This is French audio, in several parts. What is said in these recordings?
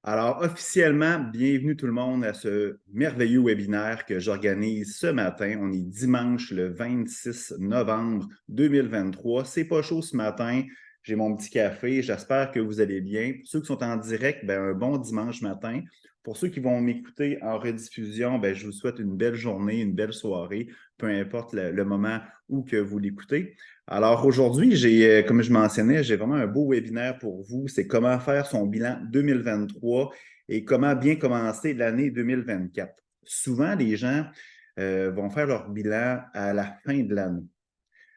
Alors, officiellement, bienvenue tout le monde à ce merveilleux webinaire que j'organise ce matin. On est dimanche le 26 novembre 2023. C'est pas chaud ce matin. J'ai mon petit café. J'espère que vous allez bien. Pour ceux qui sont en direct, un bon dimanche matin. Pour ceux qui vont m'écouter en rediffusion, je vous souhaite une belle journée, une belle soirée, peu importe le moment où que vous l'écoutez. Alors aujourd'hui, comme je mentionnais, j'ai vraiment un beau webinaire pour vous. C'est comment faire son bilan 2023 et comment bien commencer l'année 2024. Souvent, les gens vont faire leur bilan à la fin de l'année.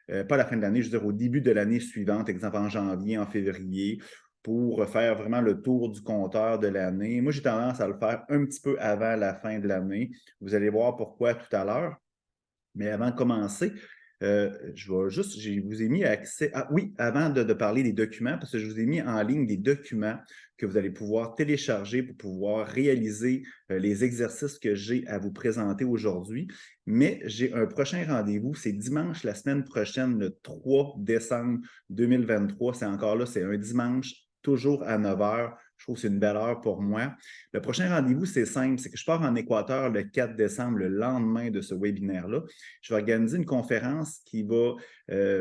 Pas à la fin de l'année, je veux dire au début de l'année suivante, exemple en janvier, en février, pour faire vraiment le tour du compteur de l'année. Moi, j'ai tendance à le faire un petit peu avant la fin de l'année. Vous allez voir pourquoi tout à l'heure. Mais avant de commencer, je vous ai mis accès. Ah oui, avant de parler des documents, parce que je vous ai mis en ligne des documents que vous allez pouvoir télécharger pour pouvoir réaliser les exercices que j'ai à vous présenter aujourd'hui. Mais j'ai un prochain rendez-vous, c'est dimanche la semaine prochaine, le 3 décembre 2023. C'est encore là, c'est un dimanche, toujours à 9 h. Je trouve que c'est une belle heure pour moi. Le prochain rendez-vous, c'est simple, c'est que je pars en Équateur le 4 décembre, le lendemain de ce webinaire-là. Je vais organiser une conférence qui va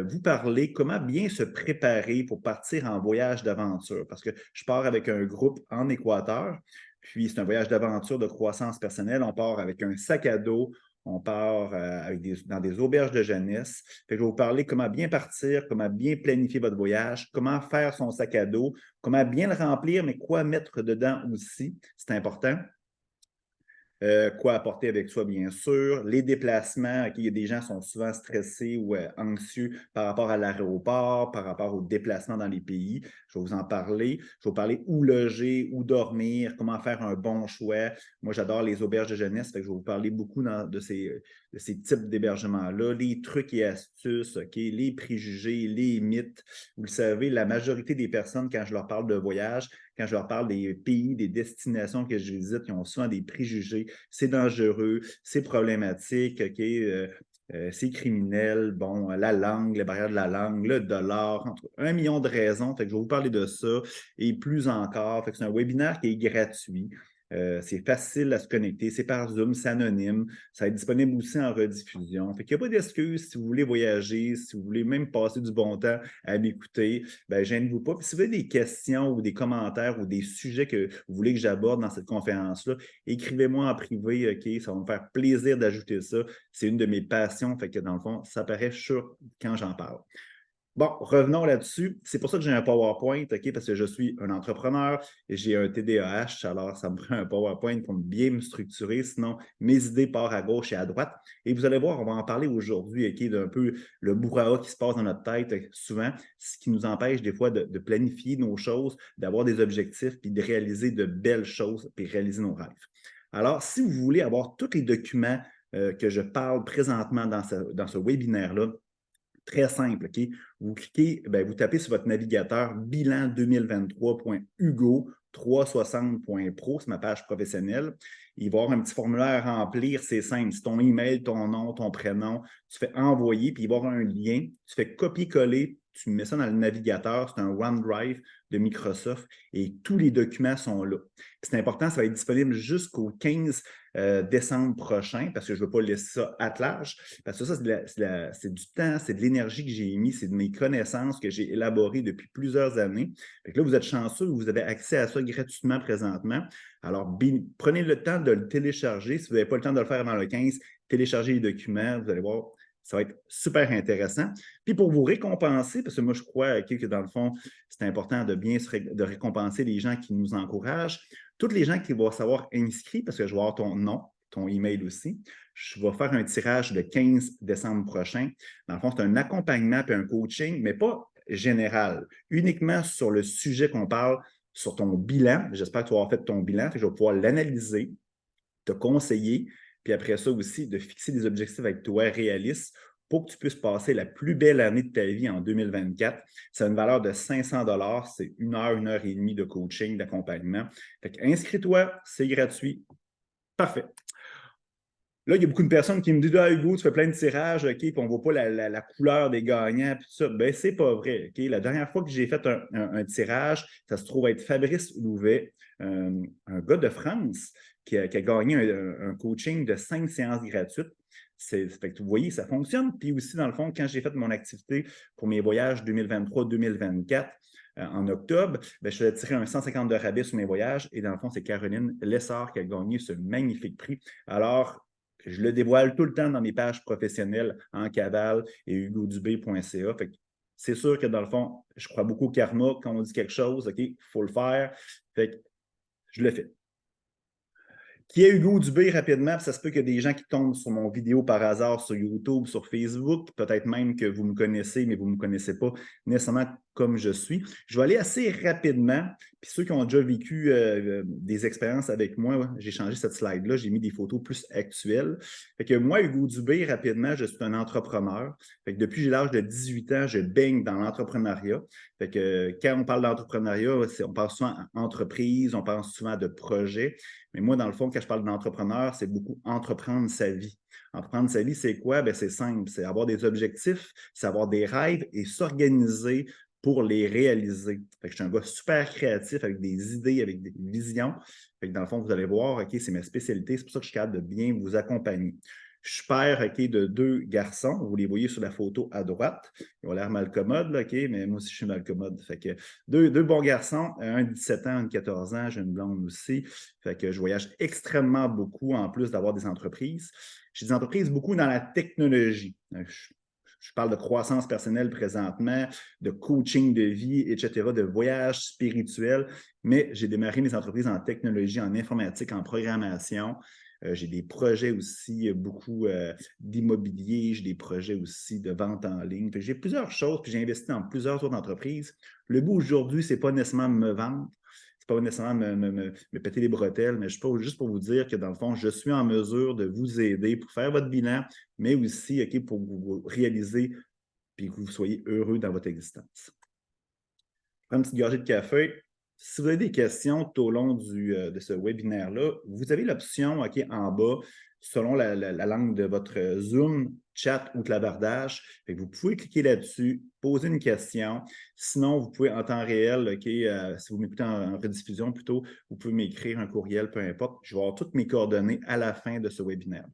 vous parler comment bien se préparer pour partir en voyage d'aventure. Parce que je pars avec un groupe en Équateur, puis c'est un voyage d'aventure de croissance personnelle. On part avec un sac à dos, on part dans des auberges de jeunesse. Fait que je vais vous parler comment bien partir, comment bien planifier votre voyage, comment faire son sac à dos, comment bien le remplir, mais quoi mettre dedans aussi. C'est important. Quoi apporter avec soi, bien sûr. Les déplacements, il y a des gens qui sont souvent stressés ou anxieux par rapport à l'aéroport, par rapport aux déplacements dans les pays. Je vais vous en parler. Je vais vous parler où loger, où dormir, comment faire un bon choix. Moi, j'adore les auberges de jeunesse, fait que je vais vous parler beaucoup de ces types d'hébergements-là, les trucs et astuces, les préjugés, les mythes. Vous le savez, la majorité des personnes, quand je leur parle de voyage, quand je leur parle des pays, des destinations que je visite, ils ont souvent des préjugés. C'est dangereux, c'est problématique, c'est criminel, bon, la langue, les barrières de la langue, le dollar, entre 1 million de raisons. Fait que je vais vous parler de ça et plus encore. Fait que c'est un webinaire qui est gratuit. C'est facile à se connecter, c'est par Zoom, c'est anonyme, ça va être disponible aussi en rediffusion. Fait qu'il n'y a pas d'excuse si vous voulez voyager, si vous voulez même passer du bon temps à m'écouter, gênez-vous pas. Puis si vous avez des questions ou des commentaires ou des sujets que vous voulez que j'aborde dans cette conférence-là, écrivez-moi en privé, OK? Ça va me faire plaisir d'ajouter ça. C'est une de mes passions, fait que dans le fond, ça paraît sûr quand j'en parle. Bon, revenons là-dessus. C'est pour ça que j'ai un PowerPoint, OK, parce que je suis un entrepreneur et j'ai un TDAH, alors ça me prend un PowerPoint pour bien me structurer, sinon mes idées partent à gauche et à droite. Et vous allez voir, on va en parler aujourd'hui, OK, d'un peu le brouhaha qui se passe dans notre tête souvent, ce qui nous empêche des fois de planifier nos choses, d'avoir des objectifs, puis de réaliser de belles choses, puis réaliser nos rêves. Alors, si vous voulez avoir tous les documents que je parle présentement dans ce webinaire-là, très simple, OK? Vous cliquez, vous tapez sur votre navigateur bilan2023.hugo360.pro, c'est ma page professionnelle. Il va y avoir un petit formulaire à remplir, c'est simple. C'est ton email, ton nom, ton prénom. Tu fais envoyer, puis il va y avoir un lien. Tu fais copier-coller, tu mets ça dans le navigateur. C'est un OneDrive de Microsoft et tous les documents sont là. C'est important, ça va être disponible jusqu'au 15 décembre prochain parce que je ne veux pas laisser ça à large. Parce que ça, c'est du temps, c'est de l'énergie que j'ai mis, c'est de mes connaissances que j'ai élaborées depuis plusieurs années. Fait que là, vous êtes chanceux, vous avez accès à ça gratuitement présentement. Alors, prenez le temps de le télécharger. Si vous n'avez pas le temps de le faire avant le 15, téléchargez les documents, vous allez voir, ça va être super intéressant. Puis pour vous récompenser, parce que moi, je crois que dans le fond, c'est important de bien de récompenser les gens qui nous encouragent. Toutes les gens qui vont savoir inscrits, parce que je vais avoir ton nom, ton email aussi. Je vais faire un tirage le 15 décembre prochain. Dans le fond, c'est un accompagnement et un coaching, mais pas général, uniquement sur le sujet qu'on parle, sur ton bilan. J'espère que tu vas avoir fait ton bilan, je vais pouvoir l'analyser, te conseiller, puis après ça aussi, de fixer des objectifs avec toi réalistes pour que tu puisses passer la plus belle année de ta vie en 2024. C'est une valeur de 500 $. C'est 1 heure et demie de coaching, d'accompagnement. Fait que inscris-toi, c'est gratuit. Parfait. Là, il y a beaucoup de personnes qui me disent ah, Hugo, tu fais plein de tirages, OK, puis on ne voit pas la couleur des gagnants, puis tout ça. Ben, c'est pas vrai. OK? La dernière fois que j'ai fait un tirage, ça se trouve être Fabrice Louvet, un gars de France qui a gagné un coaching de 5 séances gratuites. Fait que vous voyez, ça fonctionne. Puis aussi, dans le fond, quand j'ai fait mon activité pour mes voyages 2023-2024, en octobre, ben, je faisais tirer un 150 de rabais sur mes voyages. Et dans le fond, c'est Caroline Lessard qui a gagné ce magnifique prix. Alors, je le dévoile tout le temps dans mes pages professionnelles en cavale et hugodubé.ca. C'est sûr que dans le fond, je crois beaucoup au karma. Quand on dit quelque chose, OK, il faut le faire. Fait que je le fais. Qui est Hugo Dubé rapidement, puis ça se peut qu'il y ait des gens qui tombent sur mon vidéo par hasard sur YouTube, sur Facebook, peut-être même que vous me connaissez, mais vous ne me connaissez pas nécessairement comme je suis. Je vais aller assez rapidement, puis ceux qui ont déjà vécu des expériences avec moi, j'ai changé cette slide-là, j'ai mis des photos plus actuelles. Fait que moi, Hugo Dubé, rapidement, je suis un entrepreneur. Fait que depuis j'ai l'âge de 18 ans, je baigne dans l'entrepreneuriat. Fait que quand on parle d'entrepreneuriat, on parle souvent d'entreprise, on parle souvent de projet. Mais moi, dans le fond, quand je parle d'entrepreneur, c'est beaucoup entreprendre sa vie. Entreprendre sa vie, c'est quoi? Bien, c'est simple, c'est avoir des objectifs, c'est avoir des rêves et s'organiser pour les réaliser. Fait que je suis un gars super créatif avec des idées, avec des visions. Fait que dans le fond, vous allez voir, OK, c'est ma spécialité, c'est pour ça que je suis capable de bien vous accompagner. Je suis père, OK, de 2 garçons. Vous les voyez sur la photo à droite. Ils ont l'air malcommodes, là, OK, mais moi aussi, je suis malcommode. Fait que deux bons garçons, un de 17 ans, un de 14 ans, j'ai une blonde aussi. Fait que je voyage extrêmement beaucoup, en plus d'avoir des entreprises. J'ai des entreprises beaucoup dans la technologie. Je parle de croissance personnelle présentement, de coaching de vie, etc., de voyage spirituel, mais j'ai démarré mes entreprises en technologie, en informatique, en programmation. J'ai des projets aussi, beaucoup d'immobilier, j'ai des projets aussi de vente en ligne. J'ai plusieurs choses, puis j'ai investi dans plusieurs autres entreprises. Le but aujourd'hui, ce n'est pas nécessairement me vendre, c'est pas nécessairement me péter les bretelles, mais je suis pas juste pour vous dire que dans le fond, je suis en mesure de vous aider pour faire votre bilan, mais aussi OK, pour vous réaliser et que vous soyez heureux dans votre existence. Je prends une petite gorgée de café. Si vous avez des questions tout au long de ce webinaire-là, vous avez l'option OK, en bas, selon la langue de votre Zoom, chat ou clavardage. Vous pouvez cliquer là-dessus, poser une question. Sinon, vous pouvez en temps réel, OK, si vous m'écoutez en rediffusion plutôt, vous pouvez m'écrire un courriel, peu importe. Je vais avoir toutes mes coordonnées à la fin de ce webinaire.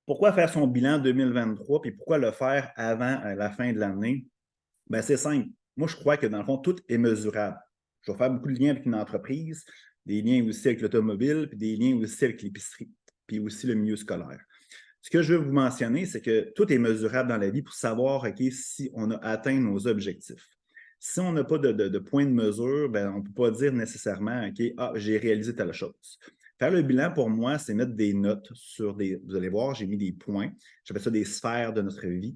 Pourquoi faire son bilan 2023 puis pourquoi le faire avant la fin de l'année? Bien, c'est simple. Moi, je crois que dans le fond, tout est mesurable. Je vais faire beaucoup de liens avec une entreprise, des liens aussi avec l'automobile, puis des liens aussi avec l'épicerie, puis aussi le milieu scolaire. Ce que je veux vous mentionner, c'est que tout est mesurable dans la vie pour savoir OK, si on a atteint nos objectifs. Si on n'a pas de point de mesure, ben, on ne peut pas dire nécessairement OK, ah, j'ai réalisé telle chose. Faire le bilan, pour moi, c'est mettre des notes sur des. Vous allez voir, j'ai mis des points. J'appelle ça des sphères de notre vie.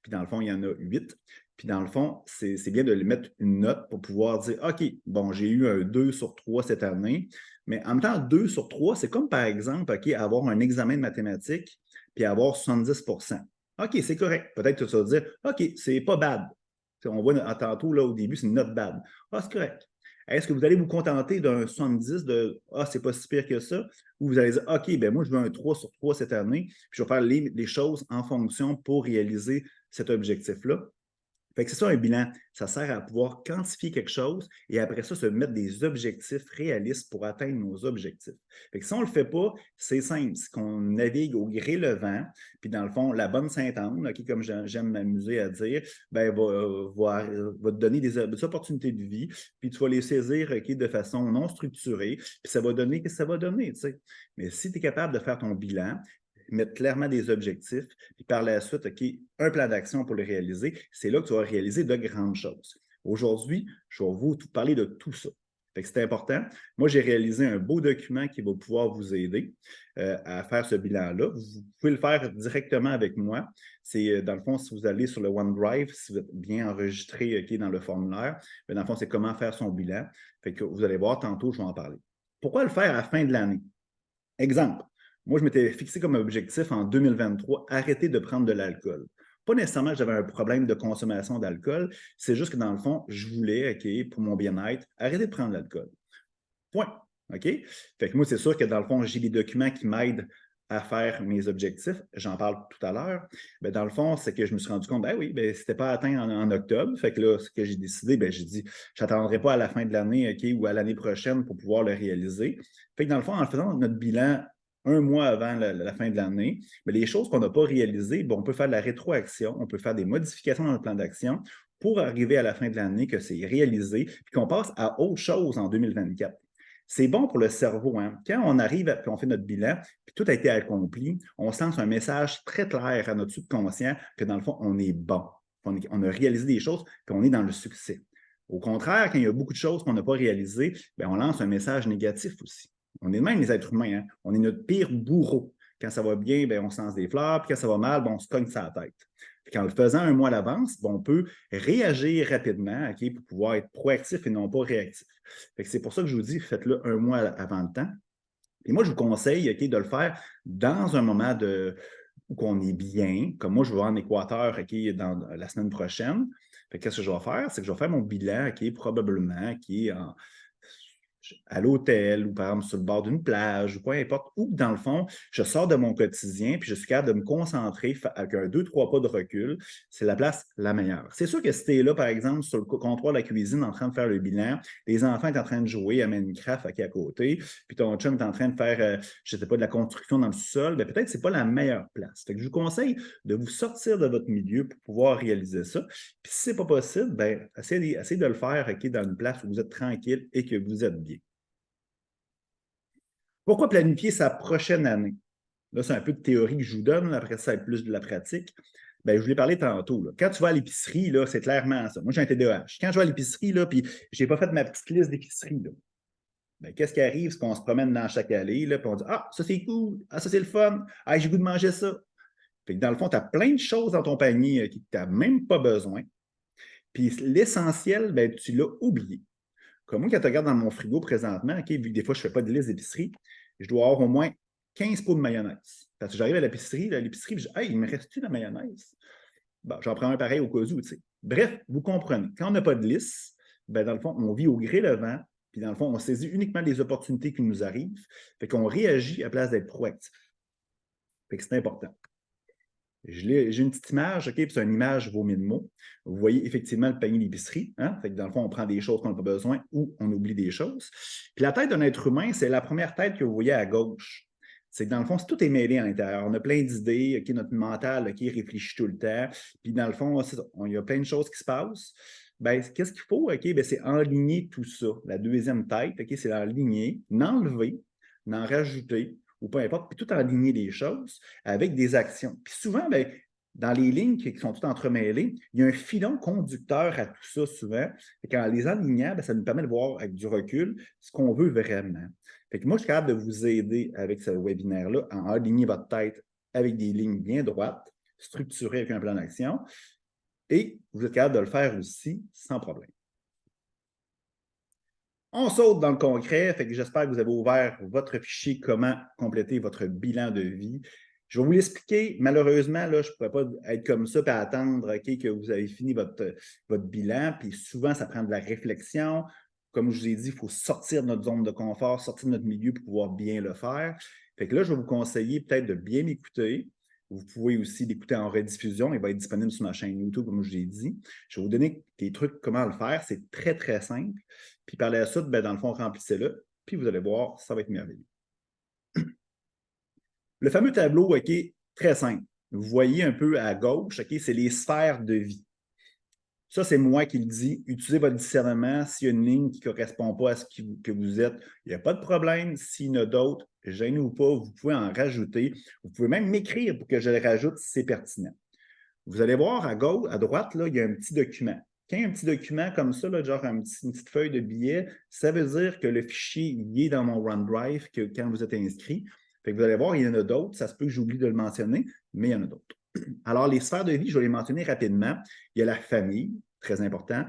Puis dans le fond, il y en a 8. Puis dans le fond, c'est bien de mettre une note pour pouvoir dire OK, bon, j'ai eu un 2 sur 3 cette année. Mais en même temps, 2 sur 3, c'est comme par exemple OK, avoir un examen de mathématiques puis avoir 70 OK, c'est correct. Peut-être que tu vas dire OK, c'est pas bad. On voit tantôt, là, au début, c'est une note bad. Ah, c'est correct. Est-ce que vous allez vous contenter d'un 70 de ah, c'est pas si pire que ça? Ou vous allez dire OK, ben moi, je veux un 3 sur 3 cette année, puis je vais faire les choses en fonction pour réaliser cet objectif-là. Fait que c'est ça un bilan. Ça sert à pouvoir quantifier quelque chose et après ça, se mettre des objectifs réalistes pour atteindre nos objectifs. Fait que si on ne le fait pas, c'est simple. C'est qu'on navigue au gré le vent, puis dans le fond, la bonne Sainte-Anne, comme j'aime m'amuser à dire, ben, va te donner des opportunités de vie, puis tu vas les saisir de façon non structurée, puis ça va donner ce que ça va donner. T'sais. Mais si tu es capable de faire ton bilan, mettre clairement des objectifs, puis par la suite, OK, un plan d'action pour le réaliser, c'est là que tu vas réaliser de grandes choses. Aujourd'hui, je vais vous parler de tout ça. C'est important. Moi, j'ai réalisé un beau document qui va pouvoir vous aider à faire ce bilan-là. Vous pouvez le faire directement avec moi. C'est, dans le fond, si vous allez sur le OneDrive, si vous êtes bien enregistré dans le formulaire, mais dans le fond, c'est comment faire son bilan. Fait que vous allez voir tantôt, je vais en parler. Pourquoi le faire à la fin de l'année? Exemple, moi, je m'étais fixé comme objectif en 2023, arrêter de prendre de l'alcool. Pas nécessairement que j'avais un problème de consommation d'alcool, c'est juste que dans le fond, je voulais, OK, pour mon bien-être, arrêter de prendre de l'alcool. Point. OK? Fait que moi, c'est sûr que dans le fond, j'ai des documents qui m'aident à faire mes objectifs. J'en parle tout à l'heure. Ben, dans le fond, c'est que je me suis rendu compte, ben oui, ben, c'était pas atteint en octobre. Fait que là, ce que j'ai décidé, ben, j'ai dit, j'attendrai pas à la fin de l'année, OK, ou à l'année prochaine pour pouvoir le réaliser. Fait que dans le fond, en faisant notre bilan un mois avant la fin de l'année, ben, les choses qu'on n'a pas réalisées, ben, on peut faire de la rétroaction, on peut faire des modifications dans le plan d'action pour arriver à la fin de l'année que c'est réalisé, puis qu'on passe à autre chose en 2024. C'est bon pour le cerveau. Hein? Quand on arrive et on fait notre bilan, puis tout a été accompli, on lance un message très clair à notre subconscient que dans le fond, on est bon. On a réalisé des choses, puis on est dans le succès. Au contraire, quand il y a beaucoup de choses qu'on n'a pas réalisées, bien, on lance un message négatif aussi. On est même les êtres humains. Hein? On est notre pire bourreau. Quand ça va bien, bien, on se lance des fleurs, puis quand ça va mal, bien, on se cogne sa tête. Puis en le faisant un mois à l'avance, bien, on peut réagir rapidement, OK, pour pouvoir être proactif et non pas réactif. C'est pour ça que je vous dis, faites-le un mois avant le temps. Et moi, je vous conseille, OK, de le faire dans un moment où on est bien. Comme moi, je vais en Équateur, OK, dans la semaine prochaine. Qu'est-ce que je vais faire? C'est que je vais faire mon bilan, OK, probablement, qui est à l'hôtel ou par exemple sur le bord d'une plage ou peu importe, où dans le fond, je sors de mon quotidien puis je suis capable de me concentrer avec un 2-3 pas de recul. C'est la place la meilleure. C'est sûr que si tu es là, par exemple, sur le comptoir de la cuisine en train de faire le bilan, les enfants sont en train de jouer à Minecraft à côté, puis ton chum est en train de faire, je ne sais pas, de la construction dans le sol, bien, peut-être que ce n'est pas la meilleure place. Fait que je vous conseille de vous sortir de votre milieu pour pouvoir réaliser ça. Puis si ce n'est pas possible, bien, essayez de le faire dans une place où vous êtes tranquille et que vous êtes bien. Pourquoi planifier sa prochaine année? Là, c'est un peu de théorie que je vous donne, là, après ça, c'est plus de la pratique. Bien, je vous l'ai parlé tantôt. Là. Quand tu vas à l'épicerie, là, c'est clairement ça. Moi, j'ai un TDAH. Quand je vais à l'épicerie, là, puis je n'ai pas fait ma petite liste d'épicerie, là. Bien, qu'est-ce qui arrive? C'est qu'on se promène dans chaque allée, là, puis on dit ah, ça c'est cool, ah, ça c'est le fun, ah, j'ai goût de manger ça. Fait que dans le fond, tu as plein de choses dans ton panier que tu n'as même pas besoin. Puis l'essentiel, ben, tu l'as oublié. Comme moi, quand tu regardes dans mon frigo présentement, vu que des fois, je ne fais pas de liste d'épicerie, je dois avoir au moins 15 pots de mayonnaise. Parce que j'arrive à l'épicerie, je dis hey, il me reste-tu de la mayonnaise? Bon, j'en prends un pareil au cas où. Tu sais. Bref, vous comprenez. Quand on n'a pas de liste, ben, dans le fond, on vit au gré le vent, puis dans le fond, on saisit uniquement les opportunités qui nous arrivent. Fait qu'on réagit à place d'être proactif. Fait que c'est important. J'ai une petite image, OK, puis c'est une image vaut 1000 mots. Vous voyez effectivement le panier d'épicerie. Hein? Fait que dans le fond, on prend des choses qu'on n'a pas besoin ou on oublie des choses. Puis la tête d'un être humain, c'est la première tête que vous voyez à gauche. C'est que dans le fond, tout est mêlé à l'intérieur. On a plein d'idées, OK, notre mental, OK, réfléchit tout le temps. Puis dans le fond, il y a plein de choses qui se passent. Ben, qu'est-ce qu'il faut? OK, ben, c'est enligner tout ça. La deuxième tête, OK, c'est l'enligner, l'enlever, d'en rajouter, ou peu importe, puis tout aligner les choses avec des actions. Puis souvent, bien, dans les lignes qui sont toutes entremêlées, il y a un filon conducteur à tout ça souvent. Et qu'en les alignant, bien, ça nous permet de voir avec du recul ce qu'on veut vraiment. Fait que moi, je suis capable de vous aider avec ce webinaire-là à aligner votre tête avec des lignes bien droites, structurées avec un plan d'action. Et vous êtes capable de le faire aussi sans problème. On saute dans le concret, fait que j'espère que vous avez ouvert votre fichier comment compléter votre bilan de vie. Je vais vous l'expliquer. Malheureusement, là, je ne pourrais pas être comme ça et attendre que vous avez fini votre bilan. Puis souvent, ça prend de la réflexion. Comme je vous ai dit, il faut sortir de notre zone de confort, sortir de notre milieu pour pouvoir bien le faire. Fait que là, je vais vous conseiller peut-être de bien m'écouter. Vous pouvez aussi l'écouter en rediffusion. Il va être disponible sur ma chaîne YouTube, comme je l'ai dit. Je vais vous donner des trucs comment le faire. C'est très, très simple. Puis par la suite, ben, dans le fond, remplissez-le, puis vous allez voir, ça va être merveilleux. Le fameux tableau, OK, très simple. Vous voyez un peu à gauche, OK, c'est les sphères de vie. Ça, c'est moi qui le dis. Utilisez votre discernement. S'il y a une ligne qui ne correspond pas à ce que vous êtes, il n'y a pas de problème. S'il y en a d'autres, gênez-vous pas, vous pouvez en rajouter. Vous pouvez même m'écrire pour que je les rajoute si c'est pertinent. Vous allez voir à gauche, à droite, là, il y a un petit document. Quand il y a un petit document comme ça, là, genre une petite feuille de billet, ça veut dire que le fichier il est dans mon OneDrive quand vous êtes inscrit. Fait que vous allez voir, il y en a d'autres. Ça se peut que j'oublie de le mentionner, mais il y en a d'autres. Alors, les sphères de vie, je vais les mentionner rapidement. Il y a la famille, très important.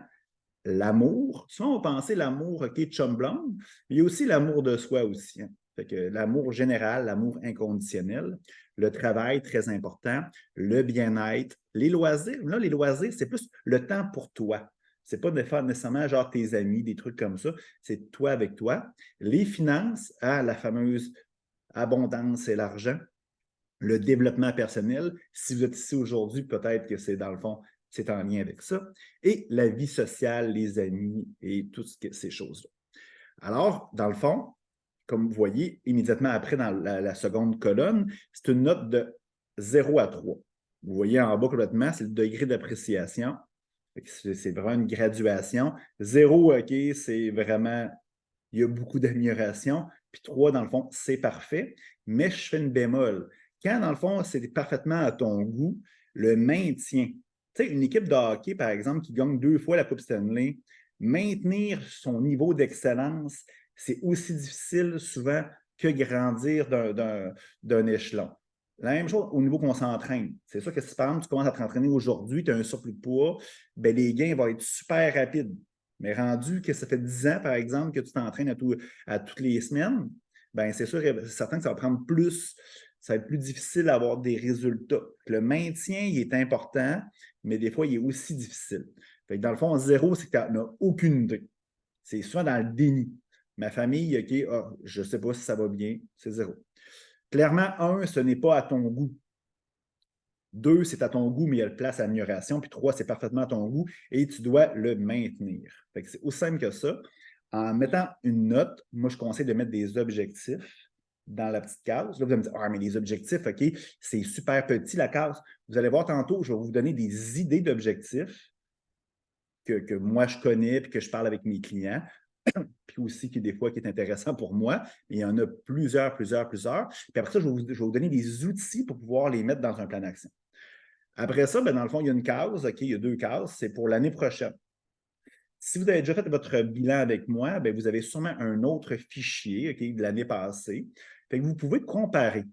L'amour. Souvent, on pensait l'amour, OK, chum blonde, mais il y a aussi l'amour de soi aussi. Hein. Fait que l'amour général, l'amour inconditionnel, le travail, très important, le bien-être, les loisirs. Là, les loisirs, c'est plus le temps pour toi. Ce n'est pas de faire nécessairement genre tes amis, des trucs comme ça. C'est toi avec toi. Les finances, la fameuse abondance et l'argent, le développement personnel. Si vous êtes ici aujourd'hui, peut-être que c'est dans le fond, c'est en lien avec ça. Et la vie sociale, les amis et toutes ces choses-là. Alors, dans le fond, comme vous voyez, immédiatement après, dans la seconde colonne, c'est une note de 0 à 3. Vous voyez en bas complètement, c'est le degré d'appréciation. C'est vraiment une graduation. 0, OK, c'est vraiment, il y a beaucoup d'amélioration. Puis 3, dans le fond, c'est parfait. Mais je fais une bémol. Quand, dans le fond, c'est parfaitement à ton goût, le maintien. Tu sais, une équipe de hockey, par exemple, qui gagne 2 fois la Coupe Stanley, maintenir son niveau d'excellence, c'est aussi difficile souvent que grandir d'un échelon. La même chose au niveau qu'on s'entraîne. C'est sûr que si par exemple tu commences à t'entraîner aujourd'hui, tu as un surplus de poids, ben, les gains vont être super rapides. Mais rendu que ça fait 10 ans, par exemple, que tu t'entraînes à toutes les semaines, ben, c'est sûr et certain que ça va prendre plus, ça va être plus difficile d'avoir des résultats. Le maintien, il est important, mais des fois, il est aussi difficile. Fait que dans le fond, 0, c'est que tu n'as aucune idée. C'est souvent dans le déni. Ma famille, OK, je ne sais pas si ça va bien, c'est 0. Clairement, 1, ce n'est pas à ton goût. 2, c'est à ton goût, mais il y a de place à amélioration. Puis 3, c'est parfaitement à ton goût et tu dois le maintenir. Fait que c'est aussi simple que ça. En mettant une note, moi, je conseille de mettre des objectifs dans la petite case. Là, vous allez me dire, mais les objectifs, OK, c'est super petit, la case. Vous allez voir tantôt, je vais vous donner des idées d'objectifs que moi, je connais et que je parle avec mes clients. Puis aussi, qui des fois, qui est intéressant pour moi. Mais il y en a plusieurs. Puis après ça, je vais vous donner des outils pour pouvoir les mettre dans un plan d'action. Après ça, ben, dans le fond, il y a une case, OK, il y a 2 cases, c'est pour l'année prochaine. Si vous avez déjà fait votre bilan avec moi, ben, vous avez sûrement un autre fichier, OK, de l'année passée. Fait que vous pouvez comparer.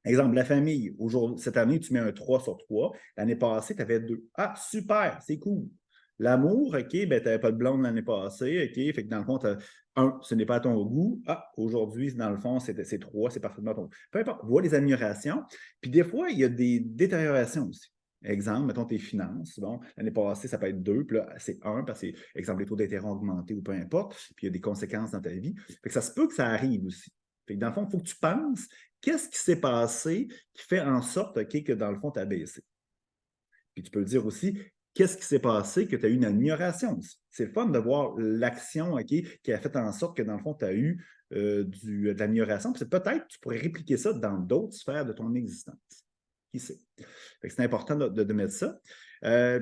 Exemple, la famille, cette année, tu mets un 3 sur 3. L'année passée, tu avais 2. Ah, super, c'est cool. L'amour, OK, ben, tu n'avais pas de blonde l'année passée, OK, fait que dans le fond, 1, ce n'est pas à ton goût. Ah, aujourd'hui, dans le fond, c'est 3, c'est parfaitement à ton goût. Peu importe, vois les améliorations. Puis des fois, il y a des détériorations aussi. Exemple, mettons tes finances. Bon, l'année passée, ça peut être 2, puis là, c'est 1, parce que, exemple, les taux d'intérêt ont augmenté ou peu importe, puis il y a des conséquences dans ta vie. Fait que ça se peut que ça arrive aussi. Fait que dans le fond, il faut que tu penses qu'est-ce qui s'est passé qui fait en sorte, OK, que dans le fond, tu as baissé. Puis tu peux dire aussi, qu'est-ce qui s'est passé que tu as eu une amélioration aussi. C'est le fun de voir l'action, OK, qui a fait en sorte que dans le fond, tu as eu de l'amélioration. Puis peut-être que tu pourrais répliquer ça dans d'autres sphères de ton existence. Qui sait? C'est important de mettre ça.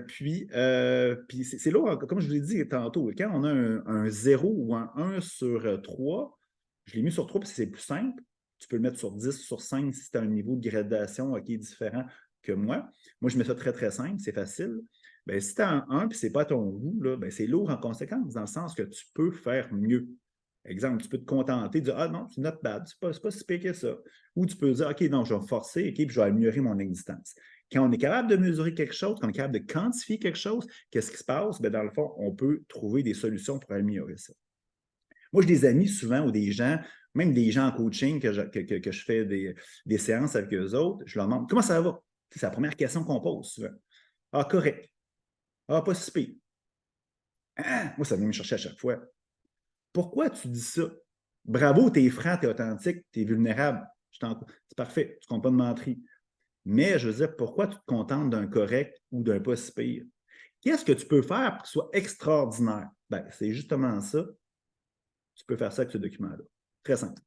Puis c'est là, comme je vous l'ai dit tantôt, quand on a un 0 ou un 1 sur 3, je l'ai mis sur 3 parce que c'est plus simple. Tu peux le mettre sur 10, sur 5 si tu as un niveau de gradation différent que moi. Moi, je mets ça très, très simple, c'est facile. Bien, si tu as un 1 et ce n'est pas à ton goût, là, ben, c'est lourd en conséquence, dans le sens que tu peux faire mieux. Exemple, tu peux te contenter de dire ah non, c'est not bad, c'est pas si pire que ça. Ou tu peux dire OK, non, je vais me forcer, OK, puis je vais améliorer mon existence. Quand on est capable de mesurer quelque chose, quand on est capable de quantifier quelque chose, qu'est-ce qui se passe? Bien, dans le fond, on peut trouver des solutions pour améliorer ça. Moi, j'ai des amis souvent ou des gens, même des gens en coaching que je fais des séances avec eux autres, je leur demande comment ça va? C'est la première question qu'on pose souvent. Ah, correct. Ah, pas si pire. Ah, moi, ça vient me chercher à chaque fois. Pourquoi tu dis ça? Bravo, t'es franc, t'es authentique, t'es vulnérable. C'est parfait, tu ne comptes pas de menterie. Mais je veux dire, pourquoi tu te contentes d'un correct ou d'un pas si pire? Qu'est-ce que tu peux faire pour que ce soit extraordinaire? Ben, c'est justement ça. Tu peux faire ça avec ce document-là. Très simple.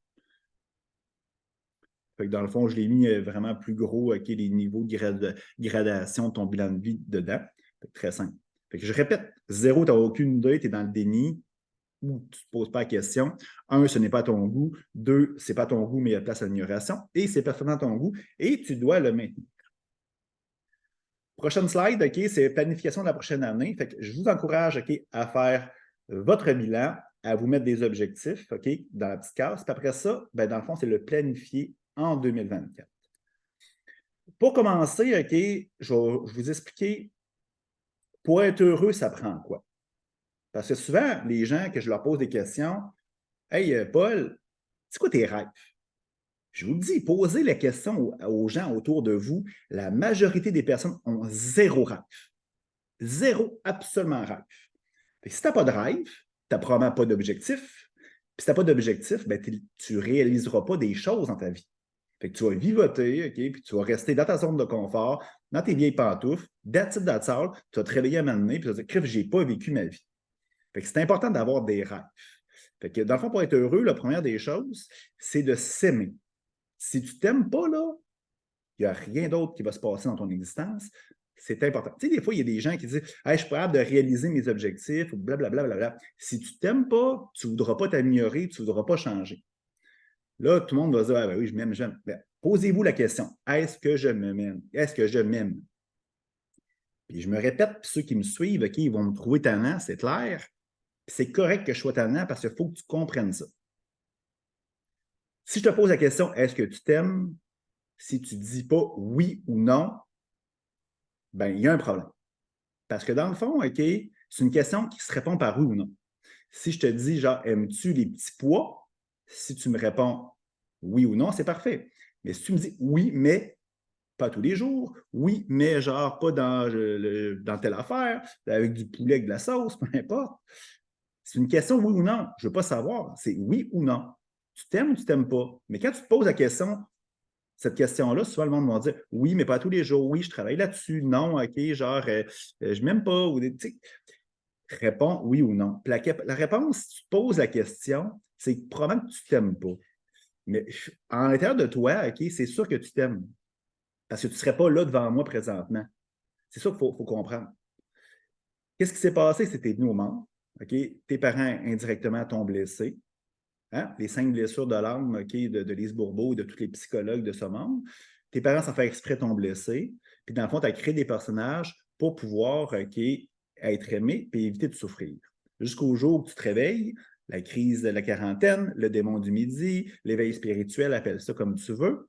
Fait que dans le fond, je l'ai mis vraiment plus gros, OK, les niveaux de gradation de ton bilan de vie dedans. Fait que très simple. Fait que je répète, 0, tu n'as aucune idée, tu es dans le déni ou tu ne te poses pas la question. 1, ce n'est pas ton goût. 2, ce n'est pas ton goût, mais il y a place à l'amélioration. Et c'est parfaitement ton goût et tu dois le maintenir. Prochaine slide, OK, c'est planification de la prochaine année. Fait que je vous encourage, OK, à faire votre bilan, à vous mettre des objectifs, OK, dans la petite case. Puis après ça, ben, dans le fond, c'est le planifier en 2024. Pour commencer, OK, je vais vous expliquer, pour être heureux, ça prend quoi? Parce que souvent, les gens que je leur pose des questions, hey, Paul, c'est quoi tes rêves? Je vous le dis, posez la question aux gens autour de vous. La majorité des personnes ont zéro rêve. Zéro, absolument rêve. Fait que si tu n'as pas de rêve, tu n'as probablement pas d'objectif. Puis si tu n'as pas d'objectif, ben, tu ne réaliseras pas des choses dans ta vie. Fait que tu vas vivoter, OK, puis tu vas rester dans ta zone de confort, dans tes vieilles pantoufles, that's it, that's all. Tu vas te réveiller à un moment donné, puis tu vas dire, crif, j'ai pas vécu ma vie. Fait que c'est important d'avoir des rêves. Fait que dans le fond, pour être heureux, la première des choses, c'est de s'aimer. Si tu t'aimes pas, là, il n'y a rien d'autre qui va se passer dans ton existence. C'est important. Tu sais, des fois, il y a des gens qui disent hey, je suis capable de réaliser mes objectifs ou blablabla. Bla, bla, bla. Si tu ne t'aimes pas, tu ne voudras pas t'améliorer, tu ne voudras pas changer. Là, tout le monde va dire ah, ben oui, je m'aime, j'aime. Ben, posez-vous la question est-ce que je m'aime Est-ce que je m'aime Puis je me répète, puis ceux qui me suivent, OK, ils vont me trouver tannant, c'est clair. Puis c'est correct que je sois tannant parce qu'il faut que tu comprennes ça. Si je te pose la question est-ce que tu t'aimes Si tu ne dis pas oui ou non, ben il y a un problème. Parce que dans le fond, OK, c'est une question qui se répond par oui ou non. Si je te dis, genre, aimes-tu les petits pois? Si tu me réponds oui ou non, c'est parfait. Mais si tu me dis oui, mais pas tous les jours, oui, mais genre pas dans telle affaire, avec du poulet, avec de la sauce, peu importe. C'est une question oui ou non. Je ne veux pas savoir. C'est oui ou non. Tu t'aimes ou tu t'aimes pas? Mais quand tu te poses la question, cette question-là, souvent le monde va dire oui, mais pas tous les jours. Oui, je travaille là-dessus. Non, OK, genre, je m'aime pas. Ou réponds oui ou non. Puis la réponse, si tu te poses la question, c'est probablement que tu ne t'aimes pas. Mais en l'intérieur de toi, OK, c'est sûr que tu t'aimes. Parce que tu ne serais pas là devant moi présentement. C'est ça qu'il faut comprendre. Qu'est-ce qui s'est passé? C'est que tu es venu au monde. OK? Tes parents indirectement t'ont blessé. Hein? Les 5 blessures de l'âme de Lise Bourbeau et de tous les psychologues de ce monde. Tes parents, sans faire exprès, t'ont blessé. Puis dans le fond, tu as créé des personnages pour pouvoir être aimé et éviter de souffrir. Jusqu'au jour où tu te réveilles, la crise de la quarantaine, le démon du midi, l'éveil spirituel, appelle ça comme tu veux.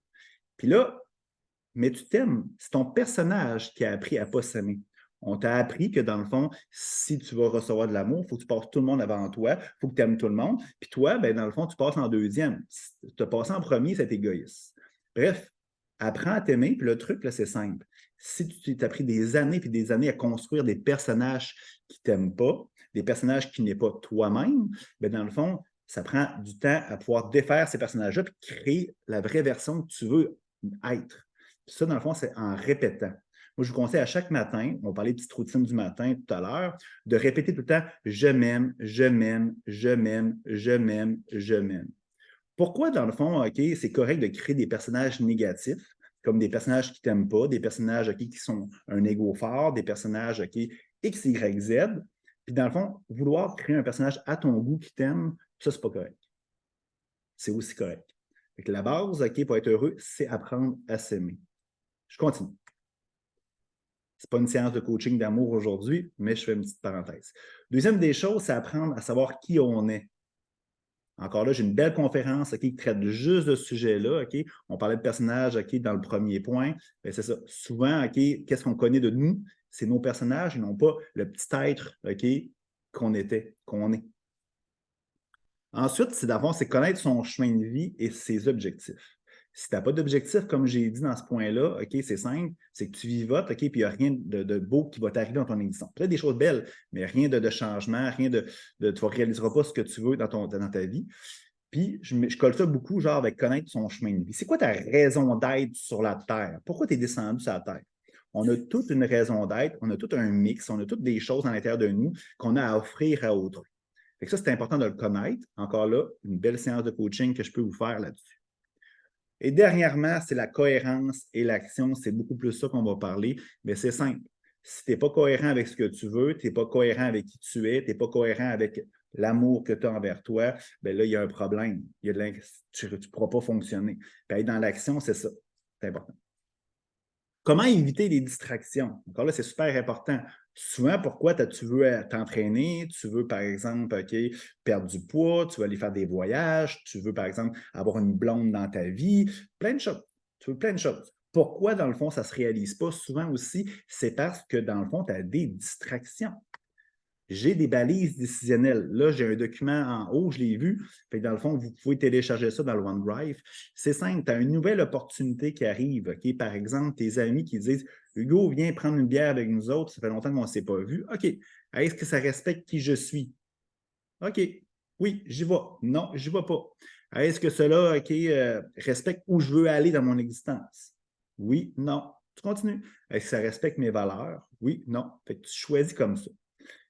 Puis là, mais tu t'aimes. C'est ton personnage qui a appris à ne pas s'aimer. On t'a appris que dans le fond, si tu vas recevoir de l'amour, il faut que tu passes tout le monde avant toi, il faut que tu aimes tout le monde. Puis toi, ben, dans le fond, tu passes en deuxième. Tu as passé en premier, c'est égoïste. Bref, apprends à t'aimer, puis le truc, là, c'est simple. Si tu t'as pris des années puis des années à construire des personnages qui ne t'aiment pas, des personnages qui n'est pas toi-même, ben, dans le fond, ça prend du temps à pouvoir défaire ces personnages-là puis créer la vraie version que tu veux être. Puis ça, dans le fond, c'est en répétant. Moi, je vous conseille à chaque matin, on parlait de petites routines du matin tout à l'heure, de répéter tout le temps je m'aime, je m'aime, je m'aime, je m'aime, je m'aime. Pourquoi, dans le fond, OK, c'est correct de créer des personnages négatifs, comme des personnages qui ne t'aiment pas, des personnages OK, qui sont un égo fort, des personnages OK, X, Y, Z. Puis, dans le fond, vouloir créer un personnage à ton goût qui t'aime, ça, c'est pas correct. C'est aussi correct. Fait que la base, OK, pour être heureux, c'est apprendre à s'aimer. Je continue. Ce n'est pas une séance de coaching d'amour aujourd'hui, mais je fais une petite parenthèse. Deuxième des choses, c'est apprendre à savoir qui on est. Encore là, j'ai une belle conférence qui traite juste de ce sujet-là. On parlait de personnages dans le premier point. C'est ça. Souvent, qu'est-ce qu'on connaît de nous? C'est nos personnages et non pas le petit être qu'on était, qu'on est. Ensuite, c'est connaître son chemin de vie et ses objectifs. Si tu n'as pas d'objectif, comme j'ai dit dans ce point-là, c'est simple, c'est que tu vivotes, puis il n'y a rien de beau qui va t'arriver dans ton existence. Peut-être des choses belles, mais rien de changement, rien tu ne réaliseras pas ce que tu veux dans ta vie. Puis, je colle ça beaucoup, genre, avec connaître son chemin de vie. C'est quoi ta raison d'être sur la Terre? Pourquoi tu es descendu sur la Terre? On a toute une raison d'être, on a tout un mix, on a toutes des choses à l'intérieur de nous qu'on a à offrir à autrui. Fait que ça, c'est important de le connaître. Encore là, une belle séance de coaching que je peux vous faire là-dessus. Et dernièrement, c'est la cohérence et l'action. C'est beaucoup plus ça qu'on va parler. Mais c'est simple. Si tu n'es pas cohérent avec ce que tu veux, tu n'es pas cohérent avec qui tu es, tu n'es pas cohérent avec l'amour que tu as envers toi, bien là, il y a un problème. Tu ne pourras pas fonctionner. Puis être dans l'action, c'est ça. C'est important. Comment éviter les distractions? Encore là, c'est super important. Souvent, pourquoi tu veux t'entraîner? Tu veux, par exemple, perdre du poids, tu veux aller faire des voyages, tu veux, par exemple, avoir une blonde dans ta vie, plein de choses. Tu veux plein de choses. Pourquoi, dans le fond, ça ne se réalise pas? Souvent aussi, c'est parce que, dans le fond, tu as des distractions. J'ai des balises décisionnelles. Là, j'ai un document en haut, je l'ai vu. Fait que dans le fond, vous pouvez télécharger ça dans le OneDrive. C'est simple, tu as une nouvelle opportunité qui arrive. OK? Par exemple, tes amis qui disent Hugo, viens prendre une bière avec nous autres, ça fait longtemps qu'on ne s'est pas vu. OK. Est-ce que ça respecte qui je suis? OK. Oui, j'y vais. Non, j'y vais pas. Est-ce que cela, OK, respecte où je veux aller dans mon existence? Oui, non. Tu continues. Est-ce que ça respecte mes valeurs? Oui, non. Fait que tu choisis comme ça.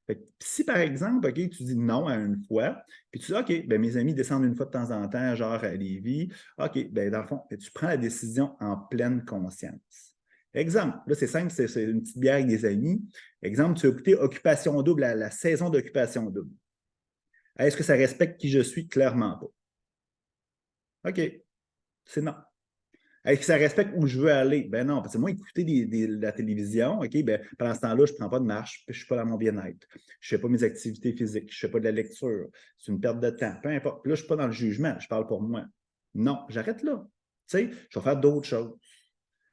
Fait que si par exemple, OK, tu dis non à une fois, puis tu dis OK, ben, mes amis descendent une fois de temps en temps, genre à Lévis, OK, ben, dans le fond, tu prends la décision en pleine conscience. Exemple, là, c'est simple, c'est une petite bière avec des amis. Exemple, tu as écouté Occupation Double, la saison d'Occupation Double. Est-ce que ça respecte qui je suis? Clairement pas. OK, c'est non. Est-ce que ça respecte où je veux aller? Ben non, parce que moi, écouter la télévision, OK, ben, pendant ce temps-là, je ne prends pas de marche, puis je ne suis pas dans mon bien-être. Je ne fais pas mes activités physiques, je ne fais pas de la lecture. C'est une perte de temps, peu importe. Puis là, je ne suis pas dans le jugement, je parle pour moi. Non, j'arrête là. Tu sais, je vais faire d'autres choses.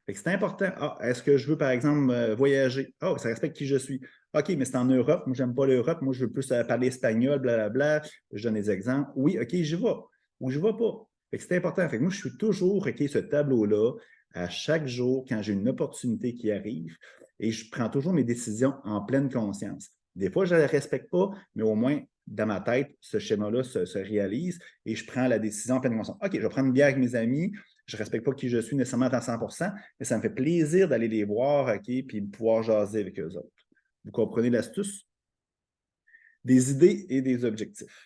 Fait que c'est important. Ah, est-ce que je veux, par exemple, voyager? Ah, ça respecte qui je suis. OK, mais c'est en Europe. Moi, j'aime pas l'Europe. Moi, je veux plus parler espagnol, blablabla. Je donne des exemples. Oui, OK, j'y vais. Ou je vais pas. Fait que c'est important. Fait que moi, je suis toujours, OK, ce tableau-là, à chaque jour, quand j'ai une opportunité qui arrive, et je prends toujours mes décisions en pleine conscience. Des fois, je ne la respecte pas, mais au moins, dans ma tête, ce schéma-là se réalise et je prends la décision en pleine conscience. OK, je vais prendre une bière avec mes amis, je ne respecte pas qui je suis nécessairement à 100 mais ça me fait plaisir d'aller les voir, OK, puis de pouvoir jaser avec eux autres. Vous comprenez l'astuce? Des idées et des objectifs.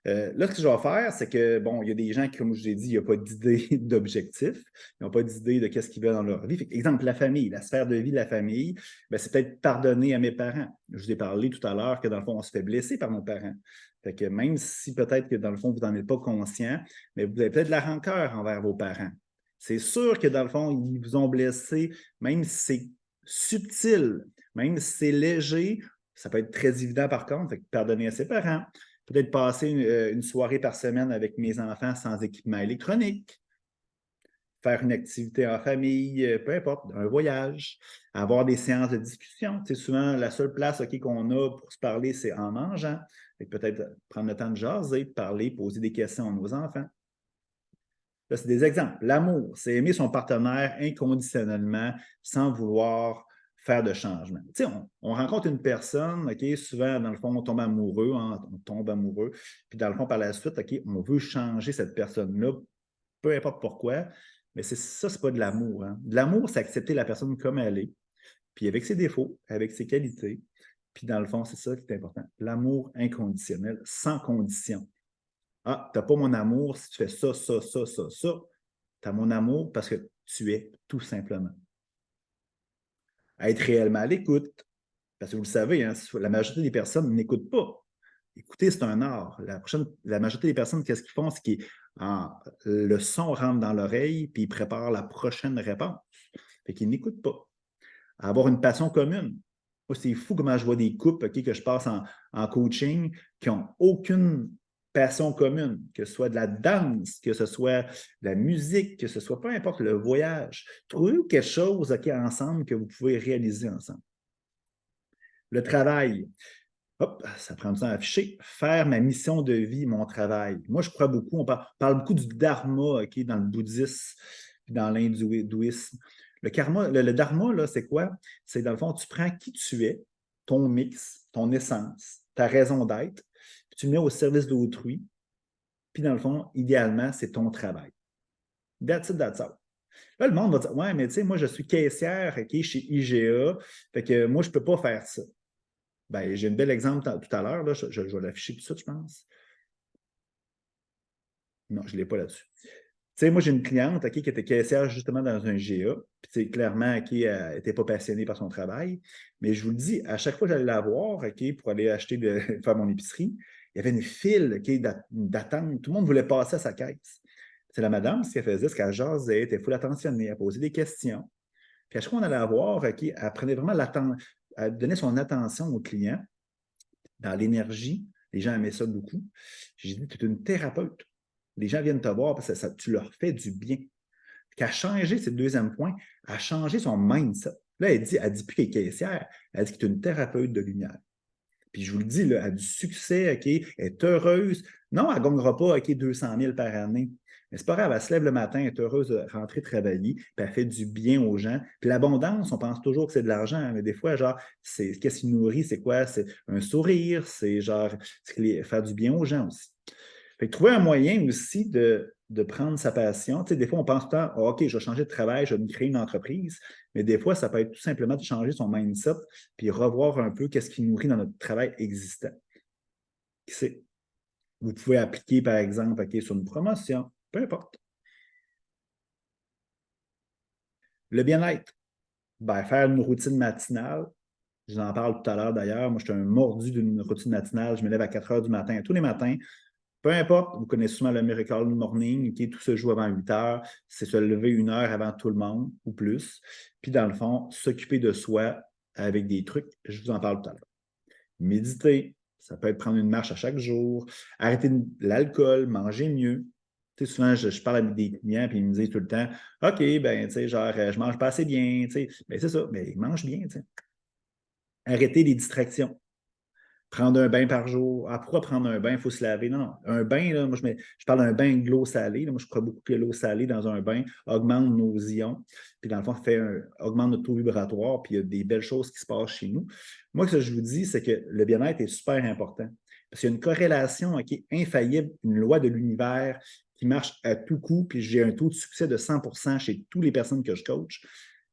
Là, ce que je vais faire, c'est que, bon, il y a des gens qui, comme je vous ai dit, il n'y a pas d'idée d'objectif. Ils n'ont pas d'idée de qu'est-ce qu'ils veulent dans leur vie. Fait, exemple, la famille, la sphère de vie de la famille, ben, c'est peut-être pardonner à mes parents. Je vous ai parlé tout à l'heure que, dans le fond, on se fait blesser par nos parents. Fait que même si peut-être que, dans le fond, vous n'en êtes pas conscient, mais vous avez peut-être de la rancœur envers vos parents. C'est sûr que, dans le fond, ils vous ont blessé, même si c'est subtil, même si c'est léger, ça peut être très évident par contre. Fait que pardonner à ses parents. Peut-être passer une soirée par semaine avec mes enfants sans équipement électronique, faire une activité en famille, peu importe, un voyage, avoir des séances de discussion. C'est souvent la seule place qu'on a pour se parler, c'est en mangeant. Peut-être prendre le temps de jaser, de parler, poser des questions à nos enfants. Là, c'est des exemples. L'amour, c'est aimer son partenaire inconditionnellement sans vouloir faire de changement. Tu sais, on rencontre une personne, OK, souvent, dans le fond, on tombe amoureux, hein, on tombe amoureux, puis dans le fond, par la suite, OK, on veut changer cette personne-là, peu importe pourquoi, mais ça, c'est pas de l'amour. Hein. De l'amour, c'est accepter la personne comme elle est, puis avec ses défauts, avec ses qualités, puis dans le fond, c'est ça qui est important. L'amour inconditionnel, sans condition. Ah, tu n'as pas mon amour si tu fais ça, ça, ça, ça, ça. Tu as mon amour parce que tu es, tout simplement. À être réellement à l'écoute, parce que vous le savez, hein, la majorité des personnes n'écoutent pas. Écouter, c'est un art. La majorité des personnes, qu'est-ce qu'ils font? C'est que le son rentre dans l'oreille, puis ils préparent la prochaine réponse. Fait qu'ils n'écoutent pas. Avoir une passion commune. Moi, c'est fou comment je vois des couples que je passe en coaching qui n'ont aucune passion commune, que ce soit de la danse, que ce soit de la musique, que ce soit peu importe le voyage. Trouvez-vous quelque chose ensemble que vous pouvez réaliser ensemble. Le travail. Hop, ça prend du temps à afficher. Faire ma mission de vie, mon travail. Moi, je crois beaucoup, on parle beaucoup du dharma dans le bouddhisme et dans l'hindouisme. Le dharma, là, c'est quoi? C'est dans le fond, tu prends qui tu es, ton mix, ton essence, ta raison d'être, puis tu le mets au service d'autrui, puis dans le fond, idéalement, c'est ton travail. That's it, that's all. Là, le monde va dire ouais, mais tu sais, moi, je suis caissière chez IGA, fait que moi, je ne peux pas faire ça. Ben, j'ai un bel exemple tout à l'heure, je vais l'afficher tout de suite, je pense. Non, je ne l'ai pas là-dessus. Tu sais, moi, j'ai une cliente qui était caissière justement dans un GA, puis clairement, qui n'était pas passionnée par son travail. Mais je vous le dis, à chaque fois que j'allais la voir pour aller acheter, faire mon épicerie, il y avait une file d'attente. Tout le monde voulait passer à sa caisse. C'est la madame, ce qu'elle faisait, c'est qu'elle jasait, elle était full attentionnée, elle posait des questions. Puis à chaque fois qu'on allait la voir, elle prenait vraiment elle donnait son attention au client dans l'énergie. Les gens aimaient ça beaucoup. J'ai dit, tu es une thérapeute. Les gens viennent te voir parce que tu leur fais du bien. Qu'elle a changé, c'est le deuxième point, elle a changé son mindset. Là, elle dit plus qu'elle est caissière, elle dit qu'elle est une thérapeute de lumière. puis je vous le dis, là, elle a du succès, OK, elle est heureuse. Non, elle ne gagnera pas, OK, 200 000 par année. Mais c'est pas grave, elle se lève le matin, elle est heureuse de rentrer travailler, puis elle fait du bien aux gens. Puis l'abondance, on pense toujours que c'est de l'argent, hein, mais des fois, genre, qu'est-ce qui nourrit, c'est quoi? C'est un sourire, c'est genre faire du bien aux gens aussi. Fait que trouver un moyen aussi de prendre sa passion. Tu sais, des fois, on pense tout le temps, oh, OK, je vais changer de travail, je vais me créer une entreprise. Mais des fois, ça peut être tout simplement de changer son mindset puis revoir un peu qu'est-ce qui nourrit dans notre travail existant. Qui sait? Vous pouvez appliquer, par exemple, OK, sur une promotion, peu importe. Le bien-être, ben, faire une routine matinale. Je vous en parle tout à l'heure d'ailleurs. Moi, je suis un mordu d'une routine matinale. Je me lève à 4 heures du matin tous les matins. Peu importe, vous connaissez souvent le Miracle Morning, qui tout se joue avant 8 heures, c'est se lever 1 heure avant tout le monde ou plus. Puis dans le fond, s'occuper de soi avec des trucs, je vous en parle tout à l'heure. Méditer, ça peut être prendre une marche à chaque jour, arrêter l'alcool, manger mieux. Tu sais, souvent, je parle avec des clients puis ils me disent tout le temps, OK, ben, tu sais, genre, je mange pas assez bien, tu sais. Ben, c'est ça, mais mange bien, tu sais. Arrêter les distractions. Prendre un bain par jour. Ah, pourquoi prendre un bain? Il faut se laver. Non, non. Un bain, là, moi, je parle d'un bain de l'eau salée. Là. Moi, je crois beaucoup que l'eau salée dans un bain augmente nos ions. Puis, dans le fond, augmente notre taux vibratoire. Puis, il y a des belles choses qui se passent chez nous. Moi, ce que je vous dis, c'est que le bien-être est super important. Parce qu'il y a une corrélation qui est infaillible, une loi de l'univers qui marche à tout coup. Puis, j'ai un taux de succès de 100% chez toutes les personnes que je coach.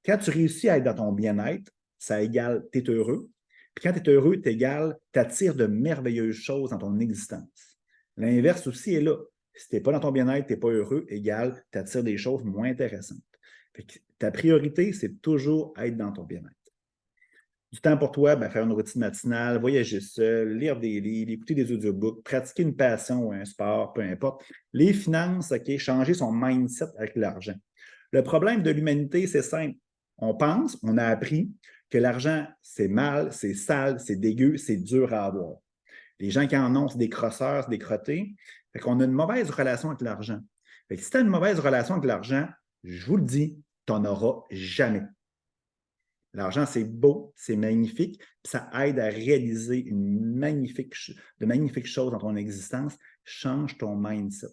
Quand tu réussis à être dans ton bien-être, ça égale, tu es heureux. Puis quand tu es heureux, tu attires de merveilleuses choses dans ton existence. L'inverse aussi est là. Si tu n'es pas dans ton bien-être, tu n'es pas heureux, égal, tu attires des choses moins intéressantes. Fait que ta priorité, c'est toujours être dans ton bien-être. Du temps pour toi, ben, faire une routine matinale, voyager seul, lire des livres, écouter des audiobooks, pratiquer une passion ou un sport, peu importe. Les finances, OK, changer son mindset avec l'argent. Le problème de l'humanité, c'est simple. On pense, on a appris que l'argent, c'est mal, c'est sale, c'est dégueu, c'est dur à avoir. Les gens qui en ont, c'est des crosseurs, c'est des crottés. Fait qu'on a une mauvaise relation avec l'argent. Fait que si tu as une mauvaise relation avec l'argent, je vous le dis, tu n'en auras jamais. L'argent, c'est beau, c'est magnifique, puis ça aide à réaliser de magnifiques choses dans ton existence. Change ton mindset.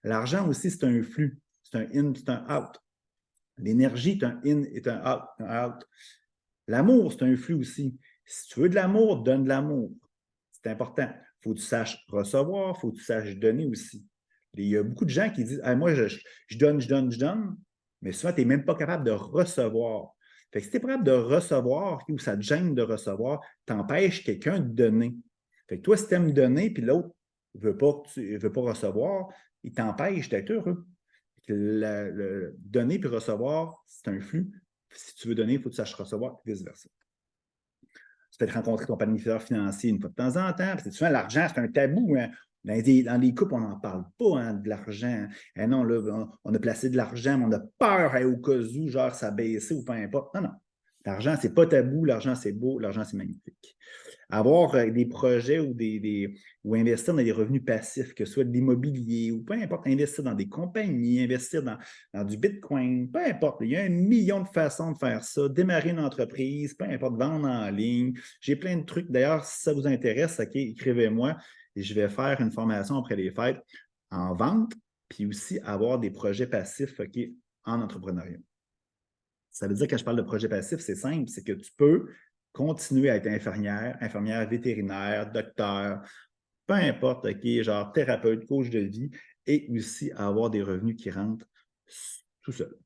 L'argent aussi, c'est un flux. C'est un in, c'est un out. L'énergie est un in et un out. L'amour, c'est un flux aussi. Si tu veux de l'amour, donne de l'amour. C'est important. Il faut que tu saches recevoir, il faut que tu saches donner aussi. Il y a beaucoup de gens qui disent moi, je donne, mais souvent, tu n'es même pas capable de recevoir. Fait que si tu es capable de recevoir ou ça te gêne de recevoir, tu empêches quelqu'un de donner. Fait que toi, si tu aimes donner, puis l'autre ne veut pas recevoir, il t'empêche d'être heureux. Donner puis recevoir, c'est un flux. Si tu veux donner, il faut que tu saches recevoir, et vice-versa. Tu peux te rencontrer ton planificateur financier une fois de temps en temps. Parce que souvent, l'argent, c'est un tabou. Hein. Dans les couples, on n'en parle pas hein, de l'argent. Eh non, là, on a placé de l'argent, mais on a peur hein, au cas où, genre, ça baissait ou peu importe. Non, non. L'argent, c'est pas tabou, l'argent, c'est beau, l'argent, c'est magnifique. Avoir des projets ou investir dans des revenus passifs, que ce soit de l'immobilier ou peu importe, investir dans des compagnies, investir dans du Bitcoin, peu importe. Il y a 1 million de façons de faire ça. Démarrer une entreprise, peu importe, vendre en ligne. J'ai plein de trucs. D'ailleurs, si ça vous intéresse, OK, écrivez-moi et je vais faire une formation après les fêtes en vente, puis aussi avoir des projets passifs OK, en entrepreneuriat. Ça veut dire que quand je parle de projet passif, c'est simple, c'est que tu peux continuer à être infirmière vétérinaire, docteur, peu importe, OK, genre thérapeute, coach de vie, et aussi avoir des revenus qui rentrent tout seul.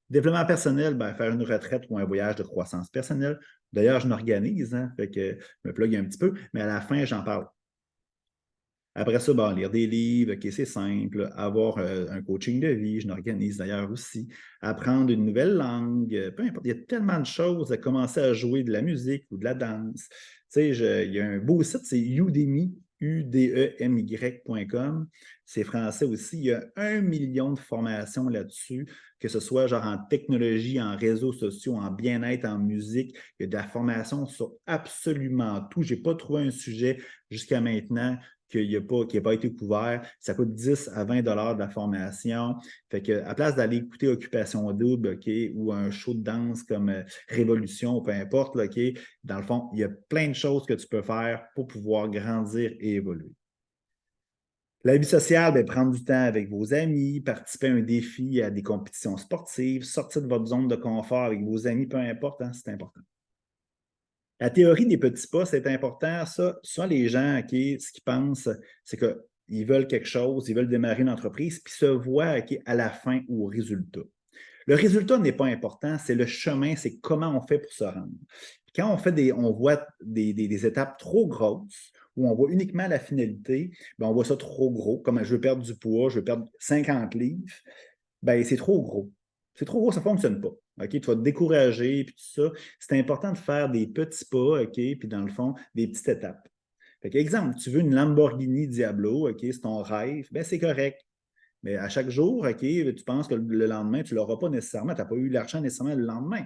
Développement personnel, ben, faire une retraite ou un voyage de croissance personnelle. D'ailleurs, je m'organise, hein, fait que je me plug un petit peu, mais à la fin, j'en parle. Après ça, bon, lire des livres, OK, c'est simple. Avoir un coaching de vie, je m'organise d'ailleurs aussi. Apprendre une nouvelle langue, peu importe. Il y a tellement de choses à commencer à jouer de la musique ou de la danse. Tu sais, il y a un beau site, c'est Udemy, udemy.com. C'est français aussi. Il y a 1 million de formations là-dessus, que ce soit genre en technologie, en réseaux sociaux, en bien-être, en musique. Il y a de la formation sur absolument tout. Je n'ai pas trouvé un sujet jusqu'à maintenant qui n'a pas été couvert. Ça coûte 10 à 20 $ de la formation. Fait que, à place d'aller écouter Occupation Double, OK, ou un show de danse comme Révolution, peu importe, là, OK, dans le fond, il y a plein de choses que tu peux faire pour pouvoir grandir et évoluer. La vie sociale, bien, prendre du temps avec vos amis, participer à un défi, à des compétitions sportives, sortir de votre zone de confort avec vos amis, peu importe, hein, c'est important. La théorie des petits pas, c'est important. Ça, les gens, OK, ce qu'ils pensent, c'est qu'ils veulent quelque chose, ils veulent démarrer une entreprise, puis se voient OK, à la fin ou au résultat. Le résultat n'est pas important, c'est le chemin, c'est comment on fait pour se rendre. Quand on voit des étapes trop grosses, où on voit uniquement la finalité, bien, on voit ça trop gros, comme je veux perdre du poids, je veux perdre 50 livres, bien, c'est trop gros. C'est trop gros, ça ne fonctionne pas. OK? Tu vas te décourager, puis tout ça. C'est important de faire des petits pas, OK? Puis dans le fond, des petites étapes. Fait exemple, tu veux une Lamborghini Diablo, OK? C'est ton rêve, bien, c'est correct. Mais à chaque jour, OK, tu penses que le lendemain, tu ne l'auras pas nécessairement. Tu n'as pas eu l'argent nécessairement le lendemain.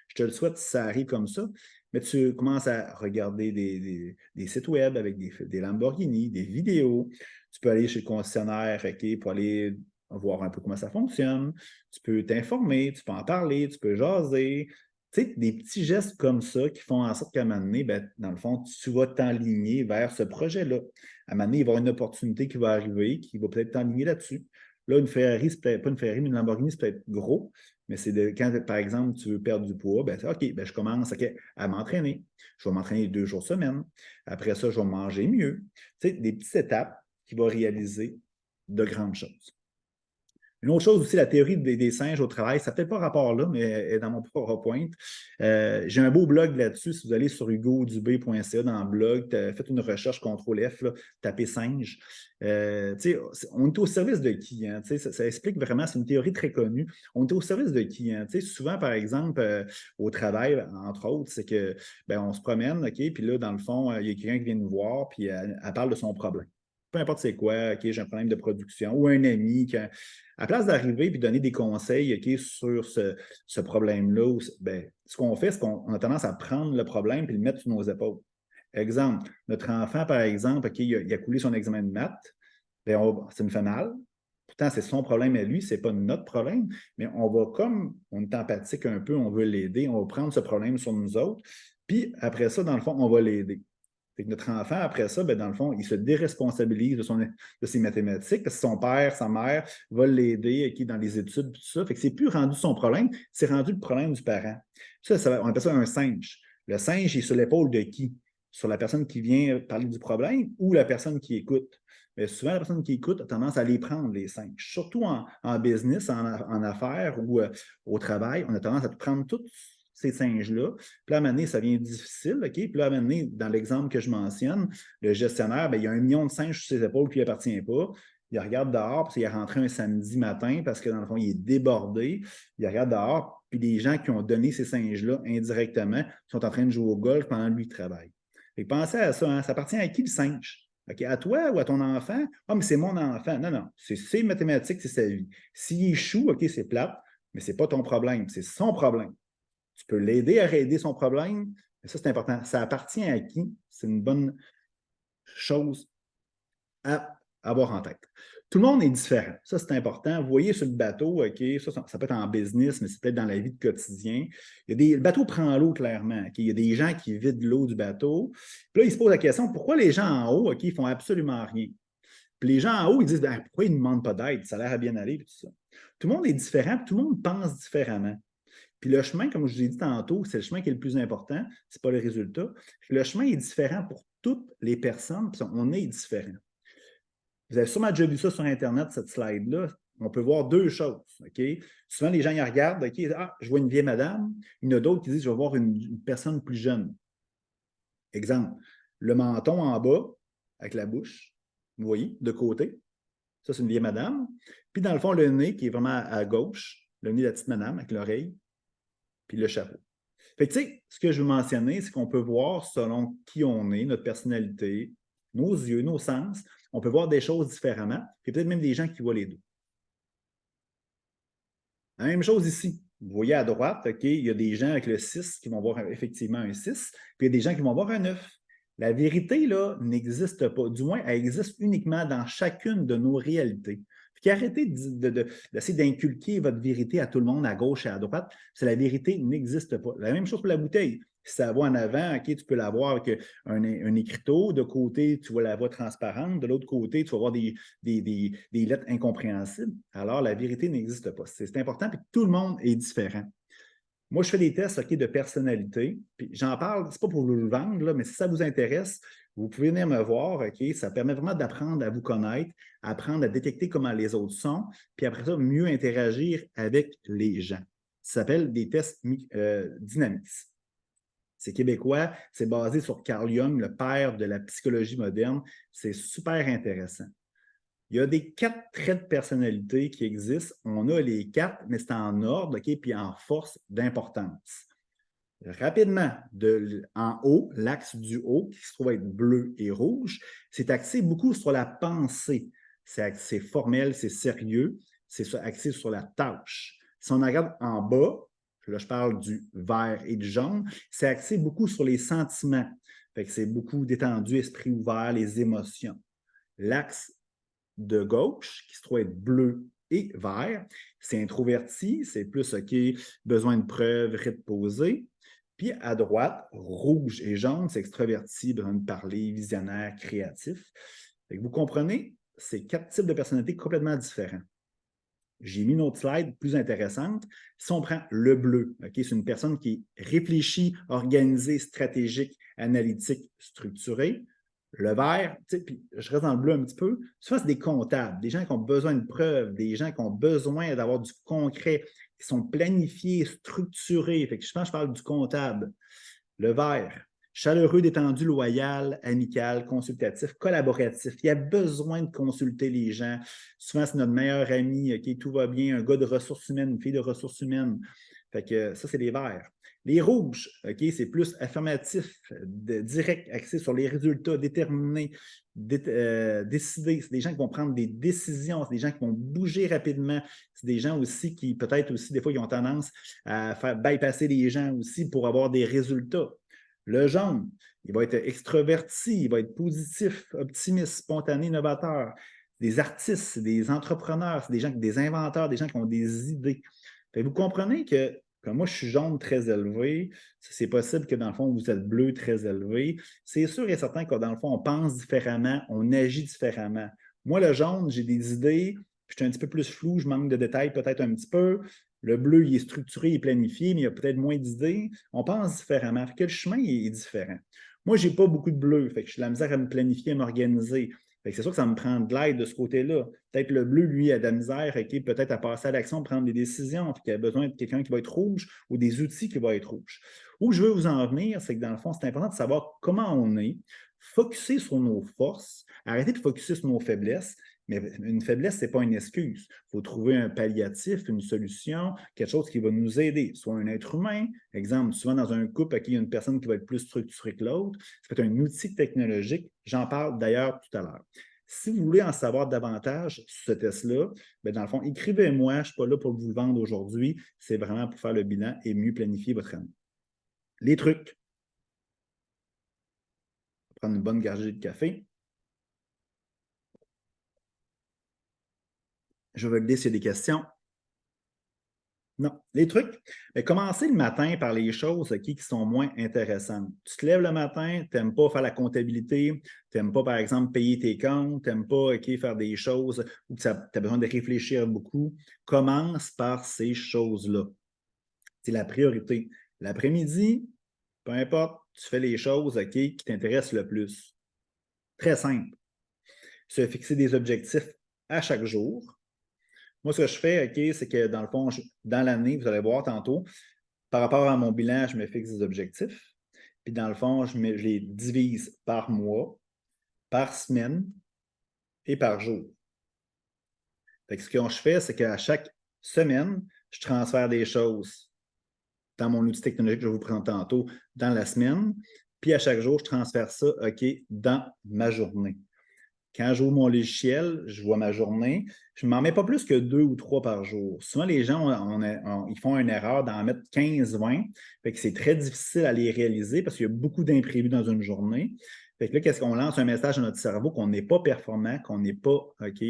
Je te le souhaite si ça arrive comme ça. Mais tu commences à regarder des sites web avec des Lamborghini, des vidéos. Tu peux aller chez le concessionnaire, OK, pour aller voir un peu comment ça fonctionne. Tu peux t'informer, tu peux en parler, tu peux jaser. Tu sais, des petits gestes comme ça qui font en sorte qu'à un moment donné, ben, dans le fond, tu vas t'enligner vers ce projet-là. À un moment donné, il va y avoir une opportunité qui va arriver, qui va peut-être t'enligner là-dessus. Là, une Ferrari, c'est peut-être pas une Ferrari, mais une Lamborghini, c'est peut-être gros. Mais c'est quand, par exemple, tu veux perdre du poids, ben, c'est OK, ben, je commence à m'entraîner. Je vais m'entraîner 2 jours semaine. Après ça, je vais manger mieux. Tu sais, des petites étapes qui vont réaliser de grandes choses. Une autre chose aussi, la théorie des singes au travail, ça n'a peut-être pas rapport là, mais elle est dans mon PowerPoint. J'ai un beau blog là-dessus. Si vous allez sur hugodubé.ca dans le blog, faites une recherche CTRL-F, là, tapez singe. On est au service de qui? Hein? Ça explique vraiment, c'est une théorie très connue. On est au service de qui? Hein? Souvent, par exemple, au travail, entre autres, c'est que ben, on se promène, OK, puis là, dans le fond, il y a quelqu'un qui vient nous voir, puis elle parle de son problème. Peu importe c'est quoi, OK, j'ai un problème de production, ou un ami qui a à la place d'arriver et de donner des conseils OK, sur ce problème-là, ben, ce qu'on fait, c'est qu'on a tendance à prendre le problème et le mettre sur nos épaules. Exemple, notre enfant, par exemple, OK, il a coulé son examen de maths, ben, ça me fait mal. Pourtant, c'est son problème à lui, ce n'est pas notre problème, mais on va comme, on est empathique un peu, on veut l'aider, on va prendre ce problème sur nous autres, puis après ça, dans le fond, on va l'aider. Fait que notre enfant, après ça, ben, dans le fond, il se déresponsabilise de ses mathématiques parce que son père, sa mère va l'aider dans les études, tout ça. Fait que c'est plus rendu son problème, c'est rendu le problème du parent. On appelle ça un singe. Le singe est sur l'épaule de qui? Sur la personne qui vient parler du problème ou la personne qui écoute? Mais souvent, la personne qui écoute a tendance à les prendre, les singes. Surtout en business, en affaires ou au travail, on a tendance à prendre tout ces singes-là. Puis là, à un moment donné, ça devient difficile, OK? Puis là, à un moment donné, dans l'exemple que je mentionne, le gestionnaire, bien, il y a 1 million de singes sur ses épaules qui ne lui appartient pas. Il regarde dehors, parce qu'il est rentré un samedi matin, parce que dans le fond, il est débordé. Il regarde dehors, puis les gens qui ont donné ces singes-là indirectement sont en train de jouer au golf pendant que lui travaille. Fait que pensez à ça, hein? Ça appartient à qui le singe? OK, à toi ou à ton enfant? Ah, mais c'est mon enfant. Non, non, c'est mathématique, c'est sa vie. S'il échoue, OK, c'est plate, mais ce n'est pas ton problème, c'est son problème. Tu peux l'aider à régler son problème, mais ça, c'est important. Ça appartient à qui? C'est une bonne chose à avoir en tête. Tout le monde est différent. Ça, c'est important. Vous voyez sur le bateau, OK, ça peut être en business, mais c'est peut-être dans la vie de quotidien. Le bateau prend l'eau clairement. OK? Il y a des gens qui vident l'eau du bateau. Puis là, ils se posent la question, pourquoi les gens en haut, OK, ils font absolument rien? Puis les gens en haut, ils disent, ben, pourquoi ils ne demandent pas d'aide? Ça a l'air à bien aller, tout ça. Tout le monde est différent, puis tout le monde pense différemment. Puis le chemin, comme je vous ai dit tantôt, c'est le chemin qui est le plus important, ce n'est pas le résultat. Puis le chemin est différent pour toutes les personnes, puis on est différent. Vous avez sûrement déjà vu ça sur Internet, cette slide-là. On peut voir 2 choses. OK? Souvent, les gens y regardent, OK, ah, je vois une vieille madame. Il y en a d'autres qui disent, je vais voir une personne plus jeune. Exemple, le menton en bas, avec la bouche, vous voyez, de côté. Ça, c'est une vieille madame. Puis dans le fond, le nez qui est vraiment à gauche, le nez de la petite madame avec l'oreille, puis le chapeau. Fait que, tu sais, ce que je veux mentionner, c'est qu'on peut voir selon qui on est, notre personnalité, nos yeux, nos sens, on peut voir des choses différemment, puis peut-être même des gens qui voient les deux. La même chose ici. Vous voyez à droite, OK, il y a des gens avec le 6 qui vont voir effectivement un 6, puis il y a des gens qui vont voir un 9. La vérité, là, n'existe pas. Du moins, elle existe uniquement dans chacune de nos réalités. Puis arrêtez d'essayer d'inculquer votre vérité à tout le monde, à gauche et à droite. C'est la vérité n'existe pas. La même chose pour la bouteille. Si ça va en avant, OK, tu peux l'avoir avec un écriteau. De côté, tu vois la voix transparente. De l'autre côté, tu vas avoir des lettres incompréhensibles. Alors, la vérité n'existe pas. C'est important, puis tout le monde est différent. Moi, je fais des tests de personnalité. Puis j'en parle, c'est pas pour vous le vendre, là, mais si ça vous intéresse, vous pouvez venir me voir. OK? Ça permet vraiment d'apprendre à vous connaître, apprendre à détecter comment les autres sont, puis après ça, mieux interagir avec les gens. Ça s'appelle des tests Dynamics. C'est québécois, c'est basé sur Carl Jung, le père de la psychologie moderne. C'est super intéressant. Il y a des 4 traits de personnalité qui existent. On a les 4, mais c'est en ordre, OK, puis en force d'importance. Rapidement, en haut, l'axe du haut, qui se trouve être bleu et rouge, c'est axé beaucoup sur la pensée. C'est formel, c'est sérieux, c'est axé sur la tâche. Si on regarde en bas, là, je parle du vert et du jaune, c'est axé beaucoup sur les sentiments. Fait que c'est beaucoup détendu, esprit ouvert, les émotions. L'axe de gauche, qui se trouve être bleu et vert, c'est introverti, c'est plus OK, besoin de preuves, rythme posé. Puis à droite, rouge et jaune, c'est extraverti, besoin de parler, visionnaire, créatif. Vous comprenez, c'est 4 types de personnalités complètement différents. J'ai mis une autre slide plus intéressante. Si on prend le bleu, okay, c'est une personne qui est réfléchie, organisée, stratégique, analytique, structurée. Le vert, puis je reste dans le bleu un petit peu, souvent c'est des comptables, des gens qui ont besoin de preuves, des gens qui ont besoin d'avoir du concret, qui sont planifiés, structurés. Fait que je pense que je parle du comptable. Le vert, chaleureux, détendu, loyal, amical, consultatif, collaboratif. Il y a besoin de consulter les gens. Souvent, c'est notre meilleur ami, OK, tout va bien, un gars de ressources humaines, une fille de ressources humaines. Fait que ça, c'est les verts. Les rouges, OK, c'est plus affirmatif, direct, axé sur les résultats, déterminé, décidé. C'est des gens qui vont prendre des décisions, c'est des gens qui vont bouger rapidement. C'est des gens aussi qui, peut-être aussi, des fois, ils ont tendance à faire bypasser les gens aussi pour avoir des résultats. Le jaune, il va être extraverti, il va être positif, optimiste, spontané, novateur. Des artistes, des entrepreneurs, c'est des gens, des inventeurs, des gens qui ont des idées. Fait que vous comprenez que, comme moi, je suis jaune très élevé, c'est possible que, dans le fond, vous êtes bleu très élevé. C'est sûr et certain que, dans le fond, on pense différemment, on agit différemment. Moi, le jaune, j'ai des idées, puis je suis un petit peu plus flou, je manque de détails peut-être un petit peu. Le bleu, il est structuré, il est planifié, mais il y a peut-être moins d'idées. On pense différemment. Fait que le chemin est différent. Moi, je n'ai pas beaucoup de bleu, fait que j'ai de la misère à me planifier, à m'organiser. C'est sûr que ça me prend de l'aide de ce côté-là. Peut-être le bleu, lui, a de la misère, peut-être à passer à l'action, prendre des décisions, puis qu'il a besoin de quelqu'un qui va être rouge ou des outils qui vont être rouges. Où je veux vous en venir, c'est que dans le fond, c'est important de savoir comment on est, focusser sur nos forces, arrêter de focusser sur nos faiblesses. Mais une faiblesse, ce n'est pas une excuse. Il faut trouver un palliatif, une solution, quelque chose qui va nous aider. Soit un être humain, exemple, souvent dans un couple, il y a une personne qui va être plus structurée que l'autre. Ça peut être un outil technologique. J'en parle d'ailleurs tout à l'heure. Si vous voulez en savoir davantage sur ce test-là, dans le fond, écrivez-moi. Je ne suis pas là pour vous le vendre aujourd'hui. C'est vraiment pour faire le bilan et mieux planifier votre année. Les trucs. Prendre une bonne gorgée de café. Je vais valider s'il y a des questions. Non. Les trucs, mais commencez le matin par les choses qui sont moins intéressantes. Tu te lèves le matin, tu n'aimes pas faire la comptabilité, tu n'aimes pas, par exemple, payer tes comptes, tu n'aimes pas faire des choses où tu as besoin de réfléchir beaucoup. Commence par ces choses-là. C'est la priorité. L'après-midi, peu importe, tu fais les choses qui t'intéressent le plus. Très simple. Se fixer des objectifs à chaque jour. Moi, ce que je fais, c'est que dans le fond, dans l'année, vous allez voir tantôt, par rapport à mon bilan, je me fixe des objectifs. Puis dans le fond, je les divise par mois, par semaine et par jour. Fait que ce que je fais, c'est qu'à chaque semaine, je transfère des choses dans mon outil technologique que je vais vous présenter tantôt dans la semaine. Puis à chaque jour, je transfère ça, dans ma journée. Quand j'ouvre mon logiciel, je vois ma journée. Je ne m'en mets pas plus que 2 ou 3 par jour. Souvent, les gens, ils font une erreur d'en mettre 15, 20. Fait que c'est très difficile à les réaliser parce qu'il y a beaucoup d'imprévus dans une journée. Fait que là, qu'est-ce qu'on lance un message à notre cerveau qu'on n'est pas performant, qu'on n'est pas, OK,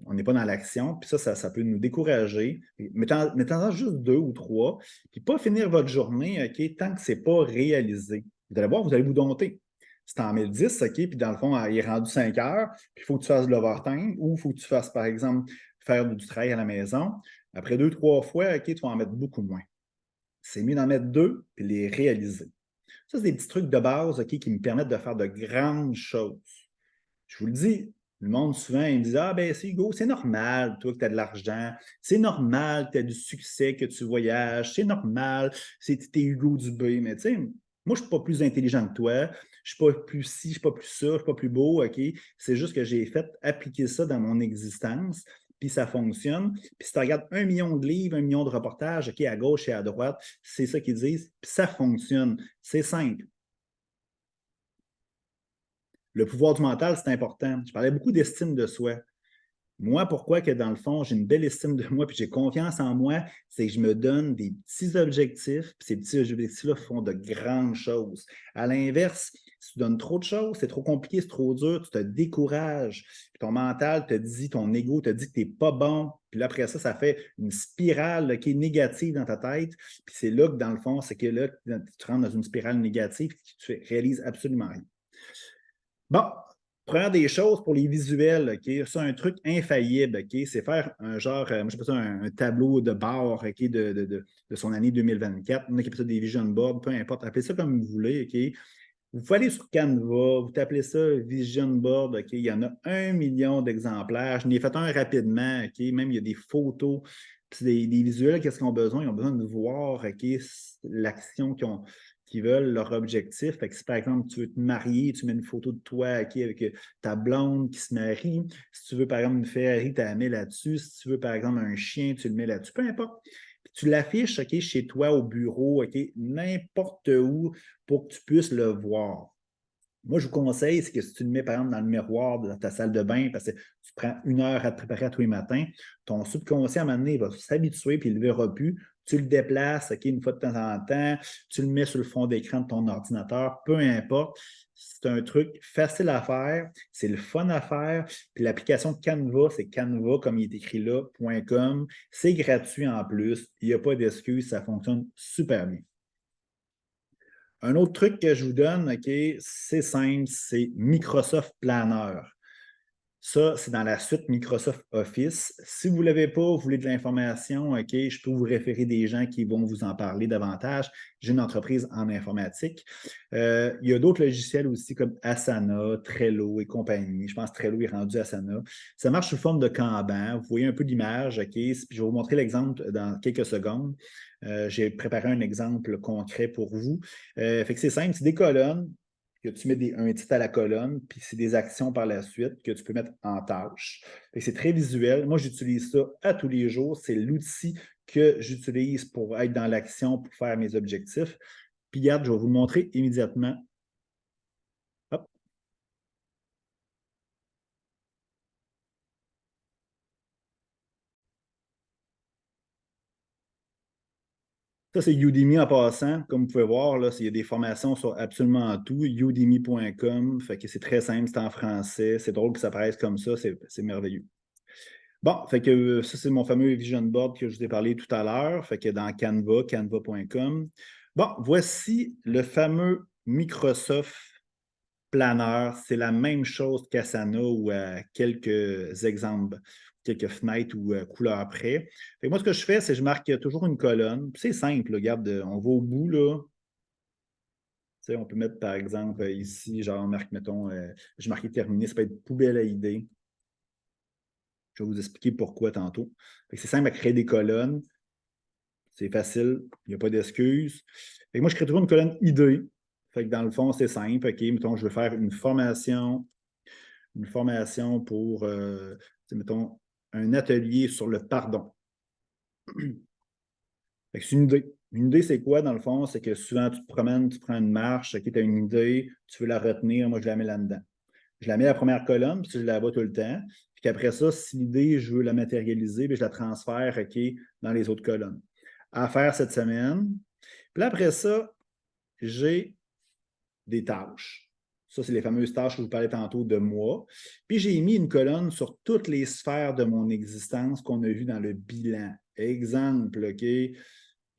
on n'est pas dans l'action. Puis ça peut nous décourager. Mettez-en juste 2 ou 3, puis pas finir votre journée, OK, tant que ce n'est pas réalisé. Vous allez voir, vous allez vous dompter. Si tu en mets 10, OK, puis dans le fond, il est rendu 5 heures, puis il faut que tu fasses de l'overtime ou il faut que tu fasses, par exemple, faire du travail à la maison. Après 2, 3 fois, OK, tu vas en mettre beaucoup moins. C'est mieux d'en mettre 2 puis les réaliser. Ça, c'est des petits trucs de base, OK, qui me permettent de faire de grandes choses. Je vous le dis, le monde souvent, il me dit: Ah, ben, c'est Hugo, c'est normal, toi, que tu as de l'argent. C'est normal que tu as du succès, que tu voyages. C'est normal, tu es Hugo Dubé. Mais tu sais, moi, je ne suis pas plus intelligent que toi. Je ne suis pas plus ci, je ne suis pas plus ça, je ne suis pas plus beau. OK? C'est juste que j'ai fait appliquer ça dans mon existence, puis ça fonctionne. Puis si tu regardes 1 million de livres, 1 million de reportages, OK, à gauche et à droite, c'est ça qu'ils disent, puis ça fonctionne. C'est simple. Le pouvoir du mental, c'est important. Je parlais beaucoup d'estime de soi. Moi, pourquoi que dans le fond, j'ai une belle estime de moi puis j'ai confiance en moi, c'est que je me donne des petits objectifs, puis ces petits objectifs-là font de grandes choses. À l'inverse, si tu donnes trop de choses, c'est trop compliqué, c'est trop dur, tu te décourages. Puis ton mental te dit, ton ego te dit que tu n'es pas bon. Puis là, après ça, ça fait une spirale là, qui est négative dans ta tête. Puis c'est là que, dans le fond, c'est que là, tu rentres dans une spirale négative et tu réalises absolument rien. Bon, première des choses pour les visuels, OK, c'est un truc infaillible, OK, c'est faire un genre, moi j'appelle ça un tableau de bord, OK, de son année 2024. Il y en a qui appellent ça des vision boards, peu importe, appelez ça comme vous voulez, OK. Vous pouvez aller sur Canva, vous tapez ça Vision Board, OK, il y en a 1 million d'exemplaires. Je n'ai fait un rapidement, OK, même il y a des photos. Puis des visuels, qu'est-ce qu'ils ont besoin? Ils ont besoin de voir, OK, l'action qu'ils veulent, leur objectif. Fait que si par exemple tu veux te marier, tu mets une photo de toi OK, avec ta blonde qui se marie. Si tu veux par exemple une Ferrari, tu la mets là-dessus. Si tu veux par exemple un chien, tu le mets là-dessus. Peu importe. Puis tu l'affiches OK, chez toi au bureau, OK, n'importe où pour que tu puisses le voir. Moi, je vous conseille, c'est que si tu le mets, par exemple, dans le miroir de ta salle de bain, parce que tu prends 1 heure à te préparer à tous les matins, ton subconscient, à un moment donné, il va s'habituer puis il ne le verra plus. Tu le déplaces OK, une fois de temps en temps, tu le mets sur le fond d'écran de ton ordinateur, peu importe. C'est un truc facile à faire, c'est le fun à faire. Puis l'application Canva, c'est Canva, comme il est écrit là, .com. C'est gratuit en plus. Il n'y a pas d'excuse, ça fonctionne super bien. Un autre truc que je vous donne, OK, c'est simple, c'est Microsoft Planner. Ça, c'est dans la suite Microsoft Office. Si vous ne l'avez pas, vous voulez de l'information, OK, je peux vous référer des gens qui vont vous en parler davantage. J'ai une entreprise en informatique. Il y a d'autres logiciels aussi comme Asana, Trello et compagnie. Je pense que Trello est rendu Asana. Ça marche sous forme de Kanban. Vous voyez un peu l'image, OK? Puis je vais vous montrer l'exemple dans quelques secondes. J'ai préparé un exemple concret pour vous. Fait que c'est simple, c'est des colonnes que tu mets un titre à la colonne, puis c'est des actions par la suite que tu peux mettre en tâche. C'est très visuel. Moi, j'utilise ça à tous les jours. C'est l'outil que j'utilise pour être dans l'action, pour faire mes objectifs. Puis, regarde, je vais vous le montrer immédiatement. Hop. Ça, c'est Udemy en passant. Comme vous pouvez voir, là, il y a des formations sur absolument tout. Udemy.com. Fait que c'est très simple, c'est en français. C'est drôle que ça paraisse comme ça. C'est merveilleux. Bon, fait que ça, c'est mon fameux Vision Board que je vous ai parlé tout à l'heure. Fait que dans Canva, canva.com. Bon, voici le fameux Microsoft Planner. C'est la même chose qu'Asana ou quelques exemples, quelques fenêtres ou couleurs près. Fait que moi, ce que je fais, c'est que je marque toujours une colonne. C'est simple, là, regarde, on va au bout, là. Tu sais, on peut mettre, par exemple, ici, genre, marque, mettons, je marque terminé, ça peut être poubelle à idées. Je vais vous expliquer pourquoi tantôt. C'est simple à créer des colonnes. C'est facile, il n'y a pas d'excuses. Moi, je crée toujours une colonne idée. Fait que dans le fond, c'est simple. OK, mettons, je veux faire une formation pour, mettons, un atelier sur le pardon. C'est une idée. Une idée, c'est quoi, dans le fond? C'est que souvent, tu te promènes, tu prends une marche, OK, tu as une idée, tu veux la retenir, moi, je la mets là-dedans. Je la mets à la première colonne, puis je la vois tout le temps. Puis après ça, si l'idée, je veux la matérialiser, puis je la transfère dans les autres colonnes. À faire cette semaine. Puis là, après ça, j'ai des tâches. Ça, c'est les fameuses tâches que je vous parlais tantôt de moi. Puis j'ai mis une colonne sur toutes les sphères de mon existence qu'on a vues dans le bilan. Exemple, OK?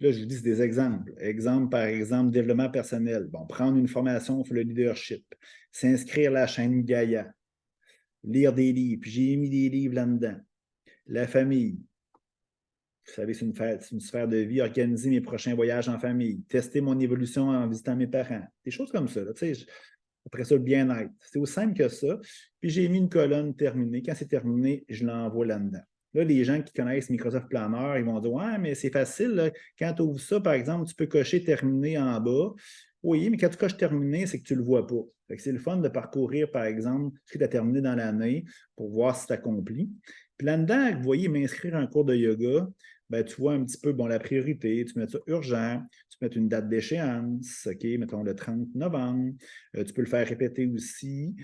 Là, je vous dis, c'est des exemples. Exemple, par exemple, développement personnel. Bon, prendre une formation sur le leadership, s'inscrire à la chaîne Gaïa, lire des livres. Puis j'ai mis des livres là-dedans. La famille. Vous savez, c'est une sphère de vie. Organiser mes prochains voyages en famille. Tester mon évolution en visitant mes parents. Des choses comme ça. Là, après ça, le bien-être. C'est aussi simple que ça. Puis j'ai mis une colonne terminée. Quand c'est terminé, je l'envoie là-dedans. Là, les gens qui connaissent Microsoft Planner, ils vont dire ouais, mais c'est facile. Là. Quand tu ouvres ça, par exemple, tu peux cocher terminé en bas. Oui, mais quand tu coches terminé, c'est que tu ne le vois pas. C'est le fun de parcourir, par exemple, ce que tu as terminé dans l'année pour voir si tu accompli. Puis là-dedans, vous voyez, m'inscrire à un cours de yoga, ben, tu vois un petit peu bon, la priorité, tu mets ça urgent, tu mets une date d'échéance, OK, mettons le 30 novembre. Tu peux le faire répéter aussi.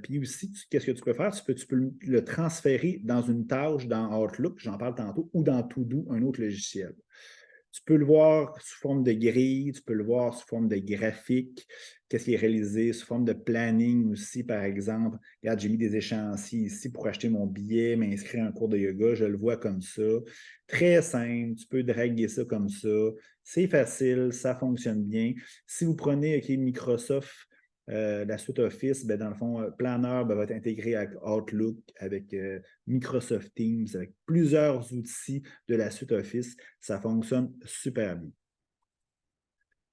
Puis aussi, qu'est-ce que tu peux faire? Tu peux le transférer dans une tâche dans Outlook, j'en parle tantôt, ou dans To-Do, un autre logiciel. Tu peux le voir sous forme de grille, tu peux le voir sous forme de graphique, qu'est-ce qui est réalisé, sous forme de planning aussi, par exemple. Regarde, j'ai mis des échéanciers ici pour acheter mon billet, m'inscrire à un cours de yoga, je le vois comme ça. Très simple, tu peux draguer ça comme ça. C'est facile, ça fonctionne bien. Si vous prenez Microsoft, la suite Office, ben, dans le fond, Planner ben, va être intégré avec Outlook, avec Microsoft Teams, avec plusieurs outils de la suite Office. Ça fonctionne super bien.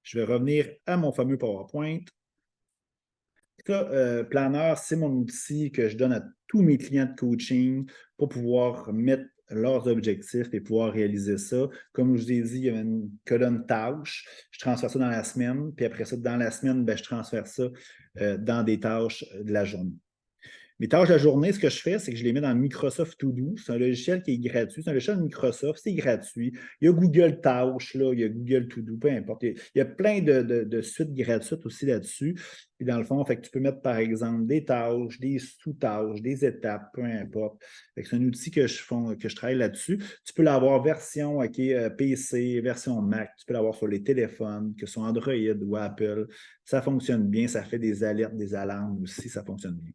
Je vais revenir à mon fameux PowerPoint. Ça, Planner, c'est mon outil que je donne à tous mes clients de coaching pour pouvoir mettre leurs objectifs et pouvoir réaliser ça. Comme je vous ai dit, il y a une colonne tâches. Je transfère ça dans la semaine, puis après ça, dans la semaine, ben, je transfère ça dans des tâches de la journée. Mes tâches de la journée, ce que je fais, c'est que je les mets dans Microsoft To Do. C'est un logiciel qui est gratuit. C'est un logiciel de Microsoft, c'est gratuit. Il y a Google Tâches, là, il y a Google To Do, peu importe. Il y a plein de suites gratuites aussi là-dessus. Puis dans le fond, fait que tu peux mettre, par exemple, des tâches, des sous-tâches, des étapes, peu importe. C'est un outil que je travaille là-dessus. Tu peux l'avoir version PC, version Mac. Tu peux l'avoir sur les téléphones, que ce soit Android ou Apple. Ça fonctionne bien. Ça fait des alertes, des alarmes aussi. Ça fonctionne bien.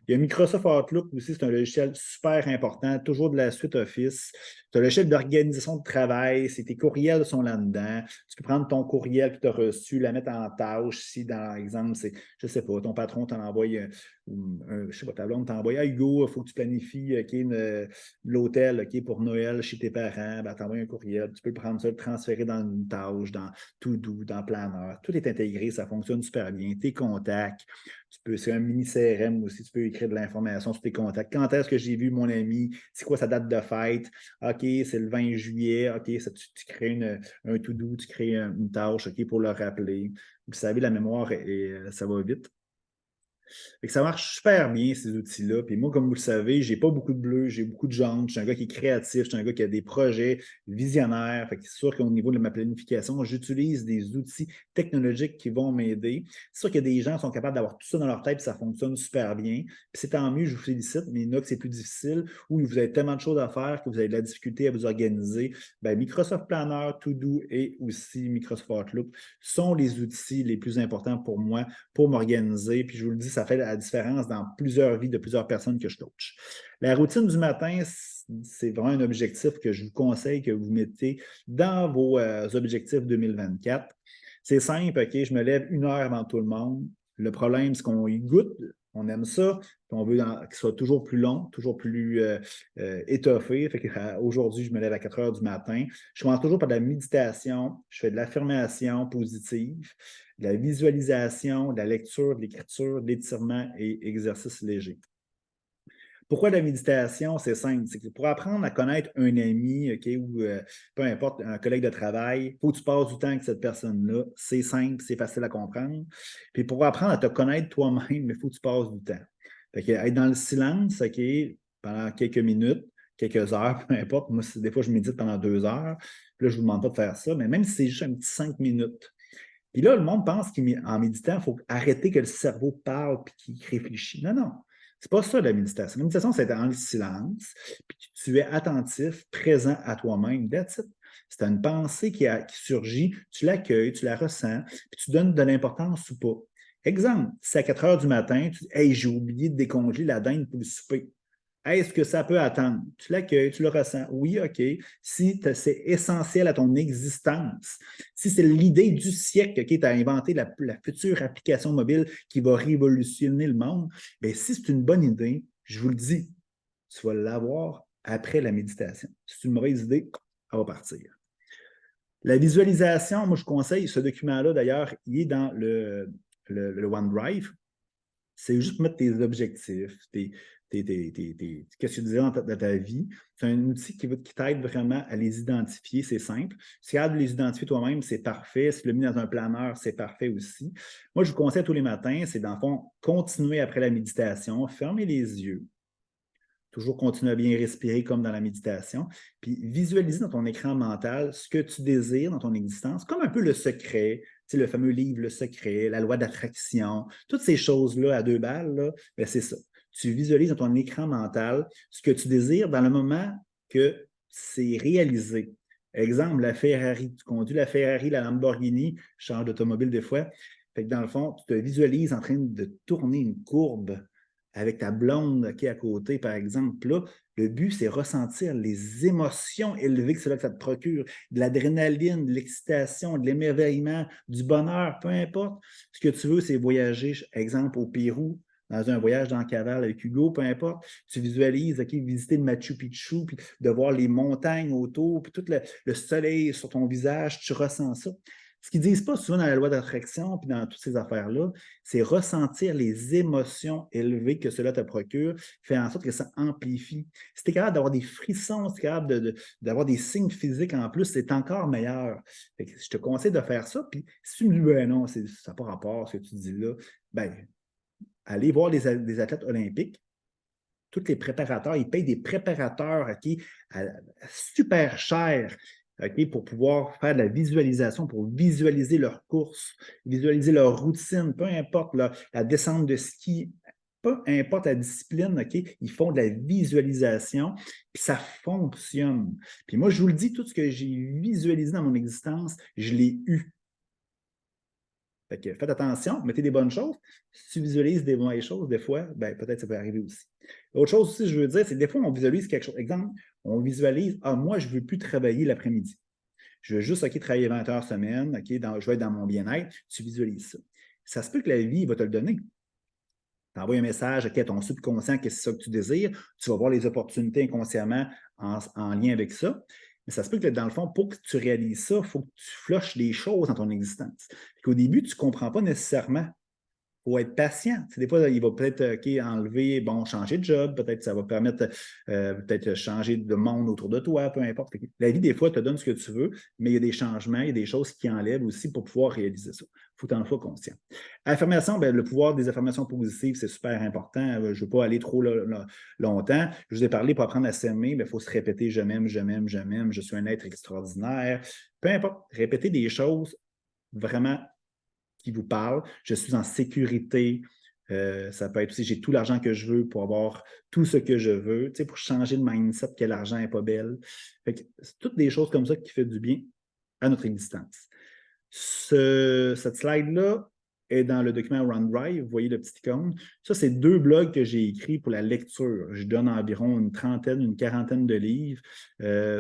Il y a Microsoft Outlook aussi, c'est un logiciel super important, toujours de la suite Office. C'est un logiciel d'organisation de travail, tes courriels sont là-dedans. Tu peux prendre ton courriel que tu as reçu, la mettre en tâche. Si, dans l'exemple, c'est, je ne sais pas, ton patron t'en envoie, je ne sais pas, ta blonde t'envoie, ah, Hugo, il faut que tu planifies l'hôtel pour Noël chez tes parents, ben, t'envoies un courriel. Tu peux prendre ça, le transférer dans une tâche, dans To-Do, dans Planner. Tout est intégré, ça fonctionne super bien. Tes contacts. C'est un mini CRM aussi, tu peux écrire de l'information sur tes contacts. Quand est-ce que j'ai vu mon ami? C'est quoi sa date de fête? OK, c'est le 20 juillet. OK, tu crées un to-do, tu crées une tâche pour le rappeler. Vous savez, la mémoire, ça va vite. Fait que ça marche super bien, ces outils-là. Puis moi, comme vous le savez, j'ai pas beaucoup de bleu, j'ai beaucoup de jaune. Je suis un gars qui est créatif, je suis un gars qui a des projets visionnaires. Fait que c'est sûr qu'au niveau de ma planification, j'utilise des outils technologiques qui vont m'aider. C'est sûr qu'il y a des gens qui sont capables d'avoir tout ça dans leur tête et ça fonctionne super bien. Puis c'est tant mieux, je vous félicite, mais il y en a que c'est plus difficile ou vous avez tellement de choses à faire que vous avez de la difficulté à vous organiser. Bien, Microsoft Planner, To-Do et aussi Microsoft Outlook sont les outils les plus importants pour moi pour m'organiser. Puis je vous le dis, ça fait la différence dans plusieurs vies de plusieurs personnes que je coach. La routine du matin, c'est vraiment un objectif que je vous conseille que vous mettez dans vos objectifs 2024. C'est simple, OK, je me lève 1 heure avant tout le monde. Le problème, c'est qu'on y goûte, on aime ça, puis on veut qu'il soit toujours plus long, toujours plus étoffé. Fait que, aujourd'hui, je me lève à 4 heures du matin. Je commence toujours par de la méditation, je fais de l'affirmation positive, de la visualisation, de la lecture, de l'écriture, de l'étirement et exercices légers. Pourquoi la méditation? C'est simple. C'est que pour apprendre à connaître un ami, OK, ou peu importe, un collègue de travail, il faut que tu passes du temps avec cette personne-là. C'est simple, c'est facile à comprendre. Puis pour apprendre à te connaître toi-même, il faut que tu passes du temps. Fait que être dans le silence, OK, pendant quelques minutes, quelques heures, peu importe. Moi, des fois, je médite pendant 2 heures. Puis là, je ne vous demande pas de faire ça, mais même si c'est juste un petit 5 minutes, Puis là, le monde pense qu'en méditant, il faut arrêter que le cerveau parle puis qu'il réfléchit. Non, non. C'est pas ça la méditation. La méditation, c'est dans le silence, puis tu es attentif, présent à toi-même. That's it. C'est une pensée qui surgit, tu l'accueilles, tu la ressens, puis tu donnes de l'importance ou pas. Exemple, c'est à 4 heures du matin, tu dis hey, j'ai oublié de décongeler la dinde pour le souper. Est-ce que ça peut attendre? Tu l'accueilles, tu le ressens. Oui, OK. Si c'est essentiel à ton existence, si c'est l'idée du siècle, OK, tu as inventé la future application mobile qui va révolutionner le monde, bien, si c'est une bonne idée, je vous le dis, tu vas l'avoir après la méditation. Si c'est une mauvaise idée, elle va partir. La visualisation, moi, je conseille, ce document-là, d'ailleurs, il est dans le OneDrive. C'est juste mettre tes objectifs, qu'est-ce que tu disais dans ta vie. C'est un outil qui t'aide vraiment à les identifier, c'est simple. Si tu es capable de les identifier toi-même, c'est parfait. Si tu l'as mis dans un planeur, c'est parfait aussi. Moi, je vous conseille tous les matins, c'est dans le fond, continuer après la méditation, fermer les yeux, toujours continuer à bien respirer comme dans la méditation, puis visualiser dans ton écran mental ce que tu désires dans ton existence, comme un peu le secret, tu sais, le fameux livre Le Secret, la loi d'attraction, toutes ces choses-là à 2 balles, là, ben c'est ça. Tu visualises dans ton écran mental ce que tu désires dans le moment que c'est réalisé. Exemple, la Ferrari. Tu conduis la Ferrari, la Lamborghini, je change d'automobile des fois. Fait que dans le fond, tu te visualises en train de tourner une courbe avec ta blonde qui est à côté, par exemple. Là, le but, c'est ressentir les émotions élevées que c'est là que ça te procure, de l'adrénaline, de l'excitation, de l'émerveillement, du bonheur, peu importe. Ce que tu veux, c'est voyager, exemple, au Pérou, dans un voyage dans le cavale avec Hugo, peu importe. Tu visualises, OK, visiter le Machu Picchu, puis de voir les montagnes autour, puis tout le soleil sur ton visage, tu ressens ça. Ce qu'ils ne disent pas souvent dans la loi d'attraction puis dans toutes ces affaires-là, c'est ressentir les émotions élevées que cela te procure, fait en sorte que ça amplifie. Si tu es capable d'avoir des frissons, si tu es capable d'avoir des signes physiques en plus, c'est encore meilleur. Je te conseille de faire ça. Puis si tu me dis, ben non, ça n'a pas rapport à ce que tu dis là, ben, allez voir des athlètes olympiques. Tous les préparateurs, ils payent des préparateurs super chers pour pouvoir faire de la visualisation, pour visualiser leur course, visualiser leur routine, peu importe la descente de ski, peu importe la discipline, ils font de la visualisation, puis ça fonctionne. Puis moi, je vous le dis, tout ce que j'ai visualisé dans mon existence, je l'ai eu. Fait que faites attention, mettez des bonnes choses. Si tu visualises des mauvaises choses, des fois, ben, peut-être ça peut arriver aussi. L'autre chose aussi, je veux dire, c'est que des fois, on visualise quelque chose. Exemple, on visualise, moi, je ne veux plus travailler l'après-midi. Je veux juste, travailler 20 heures semaine, je veux être dans mon bien-être. Tu visualises ça. Ça se peut que la vie va te le donner. Tu envoies un message à ton subconscient que c'est ça que tu désires. Tu vas voir les opportunités inconsciemment en lien avec ça. Mais ça se peut que dans le fond, pour que tu réalises ça, il faut que tu flushes des choses dans ton existence. Au début, tu ne comprends pas nécessairement. Il faut être patient. Des fois, il va peut-être enlever, changer de job, peut-être ça va permettre peut-être changer de monde autour de toi, peu importe. La vie, des fois, te donne ce que tu veux, mais il y a des changements, il y a des choses qui enlèvent aussi pour pouvoir réaliser ça. Il faut que tu en sois conscient. Affirmation, le pouvoir des affirmations positives, c'est super important. Je ne veux pas aller trop longtemps. Je vous ai parlé pour apprendre à s'aimer, il faut se répéter je m'aime, je m'aime, je m'aime, je suis un être extraordinaire. Peu importe, répéter des choses vraiment qui vous parle. Je suis en sécurité. Ça peut être aussi, j'ai tout l'argent que je veux pour avoir tout ce que je veux, pour changer le mindset que l'argent n'est pas belle. C'est toutes des choses comme ça qui font du bien à notre existence. Cette slide-là est dans le document OneDrive. Vous voyez le petit icône. Ça, c'est 2 blogs que j'ai écrits pour la lecture. Je donne environ une quarantaine de livres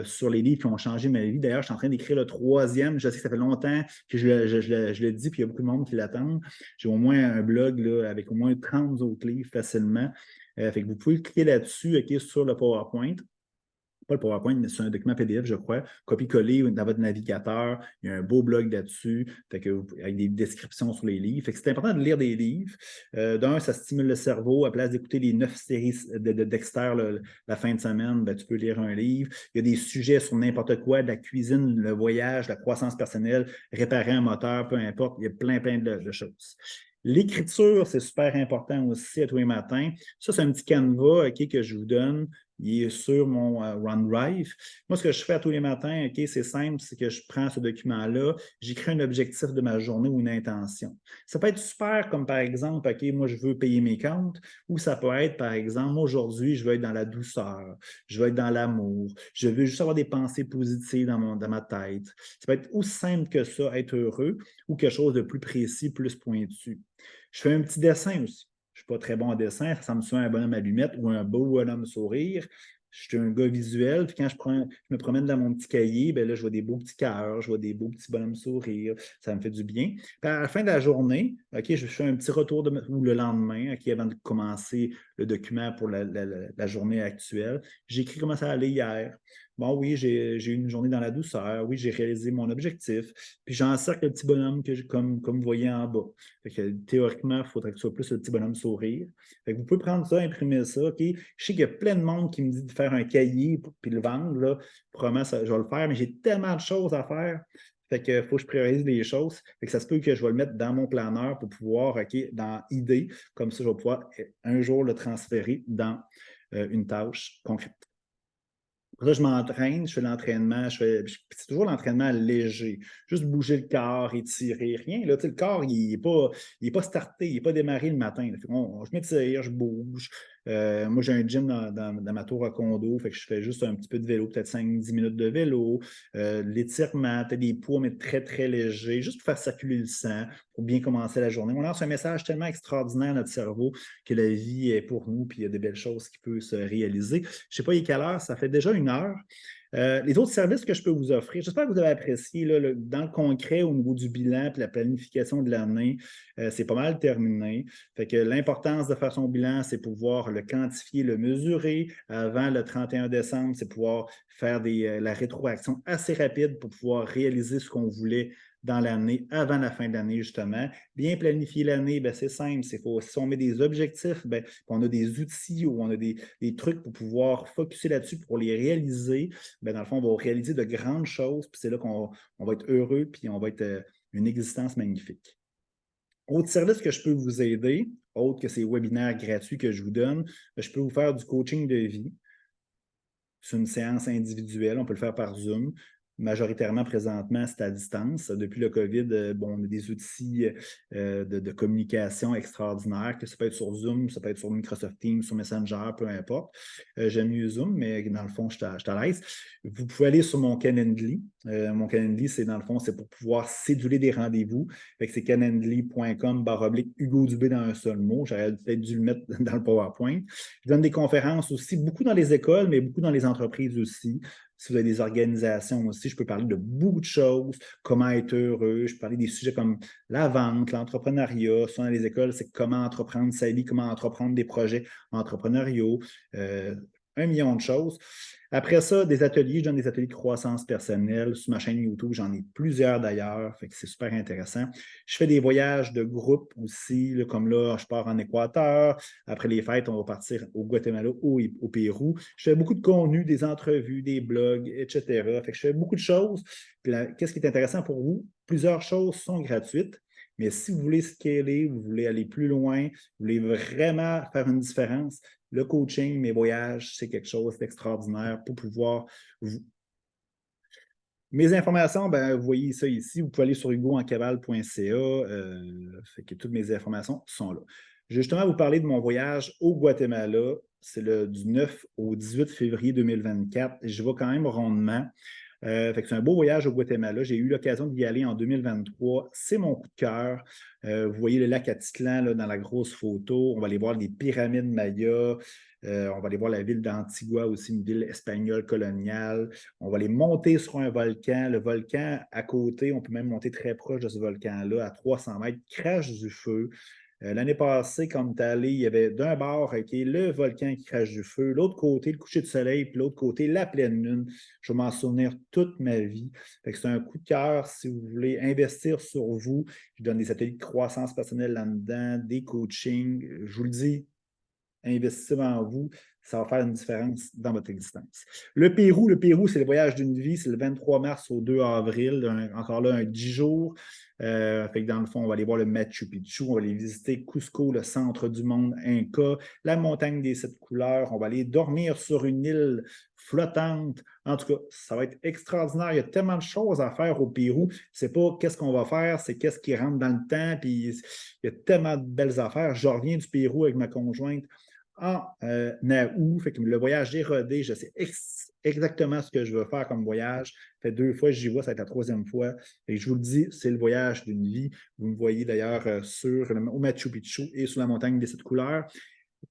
sur les livres qui ont changé ma vie. D'ailleurs, je suis en train d'écrire le 3e. Je sais que ça fait longtemps que je le dis, puis il y a beaucoup de monde qui l'attend. J'ai au moins un blog là, avec au moins 30 autres livres facilement. Fait que vous pouvez cliquer là-dessus sur le PowerPoint. Pas le PowerPoint, mais c'est un document PDF, je crois. Copier-coller dans votre navigateur. Il y a un beau blog là-dessus, avec des descriptions sur les livres. C'est important de lire des livres. D'un, ça stimule le cerveau. À place d'écouter les 9 séries de Dexter la fin de semaine, tu peux lire un livre. Il y a des sujets sur n'importe quoi, de la cuisine, le voyage, la croissance personnelle, réparer un moteur, peu importe. Il y a plein de choses. L'écriture, c'est super important aussi à tous les matins. Ça, c'est un petit canevas que je vous donne. il est sur mon OneDrive. Moi, ce que je fais à tous les matins, OK, c'est simple, c'est que je prends ce document-là, j'écris un objectif de ma journée ou une intention. Ça peut être super comme par exemple, OK, moi, je veux payer mes comptes, ou ça peut être, par exemple, aujourd'hui, je veux être dans la douceur, je veux être dans l'amour, je veux juste avoir des pensées positives dans ma tête. Ça peut être aussi simple que ça, être heureux, ou quelque chose de plus précis, plus pointu. Je fais un petit dessin aussi. Je ne suis pas très bon en dessin, ça ressemble souvent à un bonhomme allumette ou un beau bonhomme sourire. Je suis un gars visuel, puis quand je me promène dans mon petit cahier, ben là, je vois des beaux petits cœurs, je vois des beaux petits bonhommes sourire, ça me fait du bien. Puis à la fin de la journée, OK, je fais un petit retour ou le lendemain, OK, avant de commencer le document pour la journée actuelle, j'écris comment ça allait hier. Bon, oui, j'ai eu une journée dans la douceur, oui, j'ai réalisé mon objectif, puis j'encercle le petit bonhomme comme vous voyez en bas. Fait que, théoriquement, il faudrait que ce soit plus le petit bonhomme sourire. Fait que vous pouvez prendre ça, imprimer ça. OK? Je sais qu'il y a plein de monde qui me dit de faire un cahier puis le vendre. Là. Probablement, je vais le faire, mais j'ai tellement de choses à faire. Fait que faut que je priorise les choses. Fait que ça se peut que je vais le mettre dans mon planeur pour pouvoir, OK, dans idée. Comme ça, je vais pouvoir un jour le transférer dans une tâche concrète. Pour ça, je m'entraîne, je fais l'entraînement, c'est toujours l'entraînement léger. Juste bouger le corps, étirer, rien. Là, le corps, il n'est pas starté, il n'est pas démarré le matin. Là. Je m'étire, je bouge. Moi, j'ai un gym dans ma tour à condo, fait que je fais juste un petit peu de vélo, peut-être 5-10 minutes de vélo. L'étirement, peut-être des poids, mais très, très légers, juste pour faire circuler le sang, pour bien commencer la journée. On lance un message tellement extraordinaire à notre cerveau que la vie est pour nous, puis il y a de belles choses qui peuvent se réaliser. Je ne sais pas, il est quelle heure, ça fait déjà 1 heure. Les autres services que je peux vous offrir, j'espère que vous avez apprécié là, dans le concret au niveau du bilan et la planification de l'année, c'est pas mal terminé. Fait que l'importance de faire son bilan, c'est pouvoir le quantifier, le mesurer. Avant le 31 décembre, c'est pouvoir faire la rétroaction assez rapide pour pouvoir réaliser ce qu'on voulait dans l'année, avant la fin de l'année, justement. Bien planifier l'année, ben, c'est simple. Si on met des objectifs, ben, on a des outils ou on a des trucs pour pouvoir focuser là-dessus pour les réaliser. Ben, dans le fond, on va réaliser de grandes choses, puis c'est là qu'on va être heureux, puis on va être une existence magnifique. Autre service que je peux vous aider, autre que ces webinaires gratuits que je vous donne, je peux vous faire du coaching de vie. C'est une séance individuelle, on peut le faire par Zoom. Majoritairement, présentement, c'est à distance. Depuis le COVID, on a des outils de communication extraordinaires, que ça peut être sur Zoom, ça peut être sur Microsoft Teams, sur Messenger, peu importe. J'aime mieux Zoom, mais dans le fond, je suis à l'aise. Vous pouvez aller sur mon Calendly. Mon Calendly, c'est dans le fond, c'est pour pouvoir céduler des rendez-vous. C'est calendly.com/Hugo Dubé dans un seul mot. J'aurais peut-être dû le mettre dans le PowerPoint. Je donne des conférences aussi, beaucoup dans les écoles, mais beaucoup dans les entreprises aussi. Si vous avez des organisations aussi, je peux parler de beaucoup de choses, comment être heureux. Je peux parler des sujets comme la vente, l'entrepreneuriat. Soit dans les écoles, c'est comment entreprendre sa vie, comment entreprendre des projets entrepreneuriaux. 1 million de choses. Après ça, des ateliers, je donne des ateliers de croissance personnelle. Sur ma chaîne YouTube, j'en ai plusieurs d'ailleurs, fait que c'est super intéressant. Je fais des voyages de groupe aussi, là, comme là, je pars en Équateur. Après les fêtes, on va partir au Guatemala ou au Pérou. Je fais beaucoup de contenu, des entrevues, des blogs, etc. Fait que je fais beaucoup de choses. Puis qu'est-ce qui est intéressant pour vous? Plusieurs choses sont gratuites. Mais si vous voulez scaler, vous voulez aller plus loin, vous voulez vraiment faire une différence, le coaching, mes voyages, c'est quelque chose d'extraordinaire pour pouvoir vous. Mes informations, ben, vous voyez ça ici. Vous pouvez aller sur hugoencaval.ca. Fait que toutes mes informations sont là. Je vais justement vous parler de mon voyage au Guatemala. C'est du 9 au 18 février 2024. Je vais quand même rondement. Fait que c'est un beau voyage au Guatemala. J'ai eu l'occasion d'y aller en 2023. C'est mon coup de cœur. Vous voyez le lac Atitlan là, dans la grosse photo. On va aller voir les pyramides mayas. On va aller voir la ville d'Antigua aussi, une ville espagnole coloniale. On va aller monter sur un volcan. Le volcan à côté, on peut même monter très proche de ce volcan-là, à 300 mètres, crache du feu. L'année passée, quand tu es allé, il y avait d'un bord le volcan qui crache du feu, l'autre côté, le coucher de soleil, puis l'autre côté, la pleine lune. Je vais m'en souvenir toute ma vie. C'est un coup de cœur si vous voulez investir sur vous. Je donne des ateliers de croissance personnelle là-dedans, des coachings. Je vous le dis, investissez en vous. ça va faire une différence dans votre existence. Le Pérou, c'est le voyage d'une vie. C'est le 23 mars au 2 avril. Encore là, un 10 jours. Fait que dans le fond, on va aller voir le Machu Picchu. On va aller visiter Cusco, le centre du monde Inca, la montagne des 7 couleurs. On va aller dormir sur une île flottante. En tout cas, ça va être extraordinaire. Il y a tellement de choses à faire au Pérou. C'est pas qu'est-ce qu'on va faire, c'est qu'est-ce qui rentre dans le temps. Puis il y a tellement de belles affaires. Je reviens du Pérou avec ma conjointe en août. Fait que le voyage est rodé. Je sais exactement ce que je veux faire comme voyage. Ça fait 2 fois que j'y vais, ça va être la 3e fois. Et je vous le dis, c'est le voyage d'une vie. Vous me voyez d'ailleurs au Machu Picchu et sur la montagne des 7 couleurs.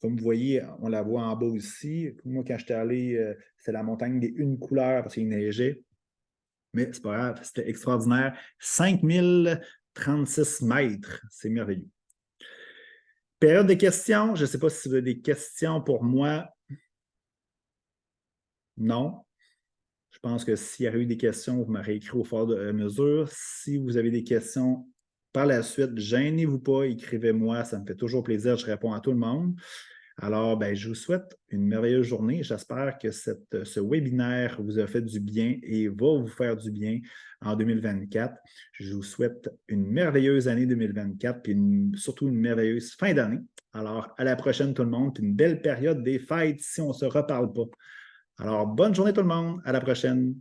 Comme vous voyez, on la voit en bas aussi. Moi, quand j'étais allé, c'était la montagne des 1 couleur parce qu'il neigeait. Mais c'est pas grave, c'était extraordinaire. 5036 mètres, c'est merveilleux. Période de questions. Je ne sais pas si vous avez des questions pour moi. Non. Je pense que s'il y avait eu des questions, vous m'aurez écrit au fur et à mesure. Si vous avez des questions par la suite, gênez-vous pas, écrivez-moi. Ça me fait toujours plaisir. Je réponds à tout le monde. Alors, ben, je vous souhaite une merveilleuse journée. J'espère que ce webinaire vous a fait du bien et va vous faire du bien en 2024. Je vous souhaite une merveilleuse année 2024 et surtout une merveilleuse fin d'année. Alors, à la prochaine tout le monde, puis une belle période des fêtes si on ne se reparle pas. Alors, bonne journée tout le monde. À la prochaine.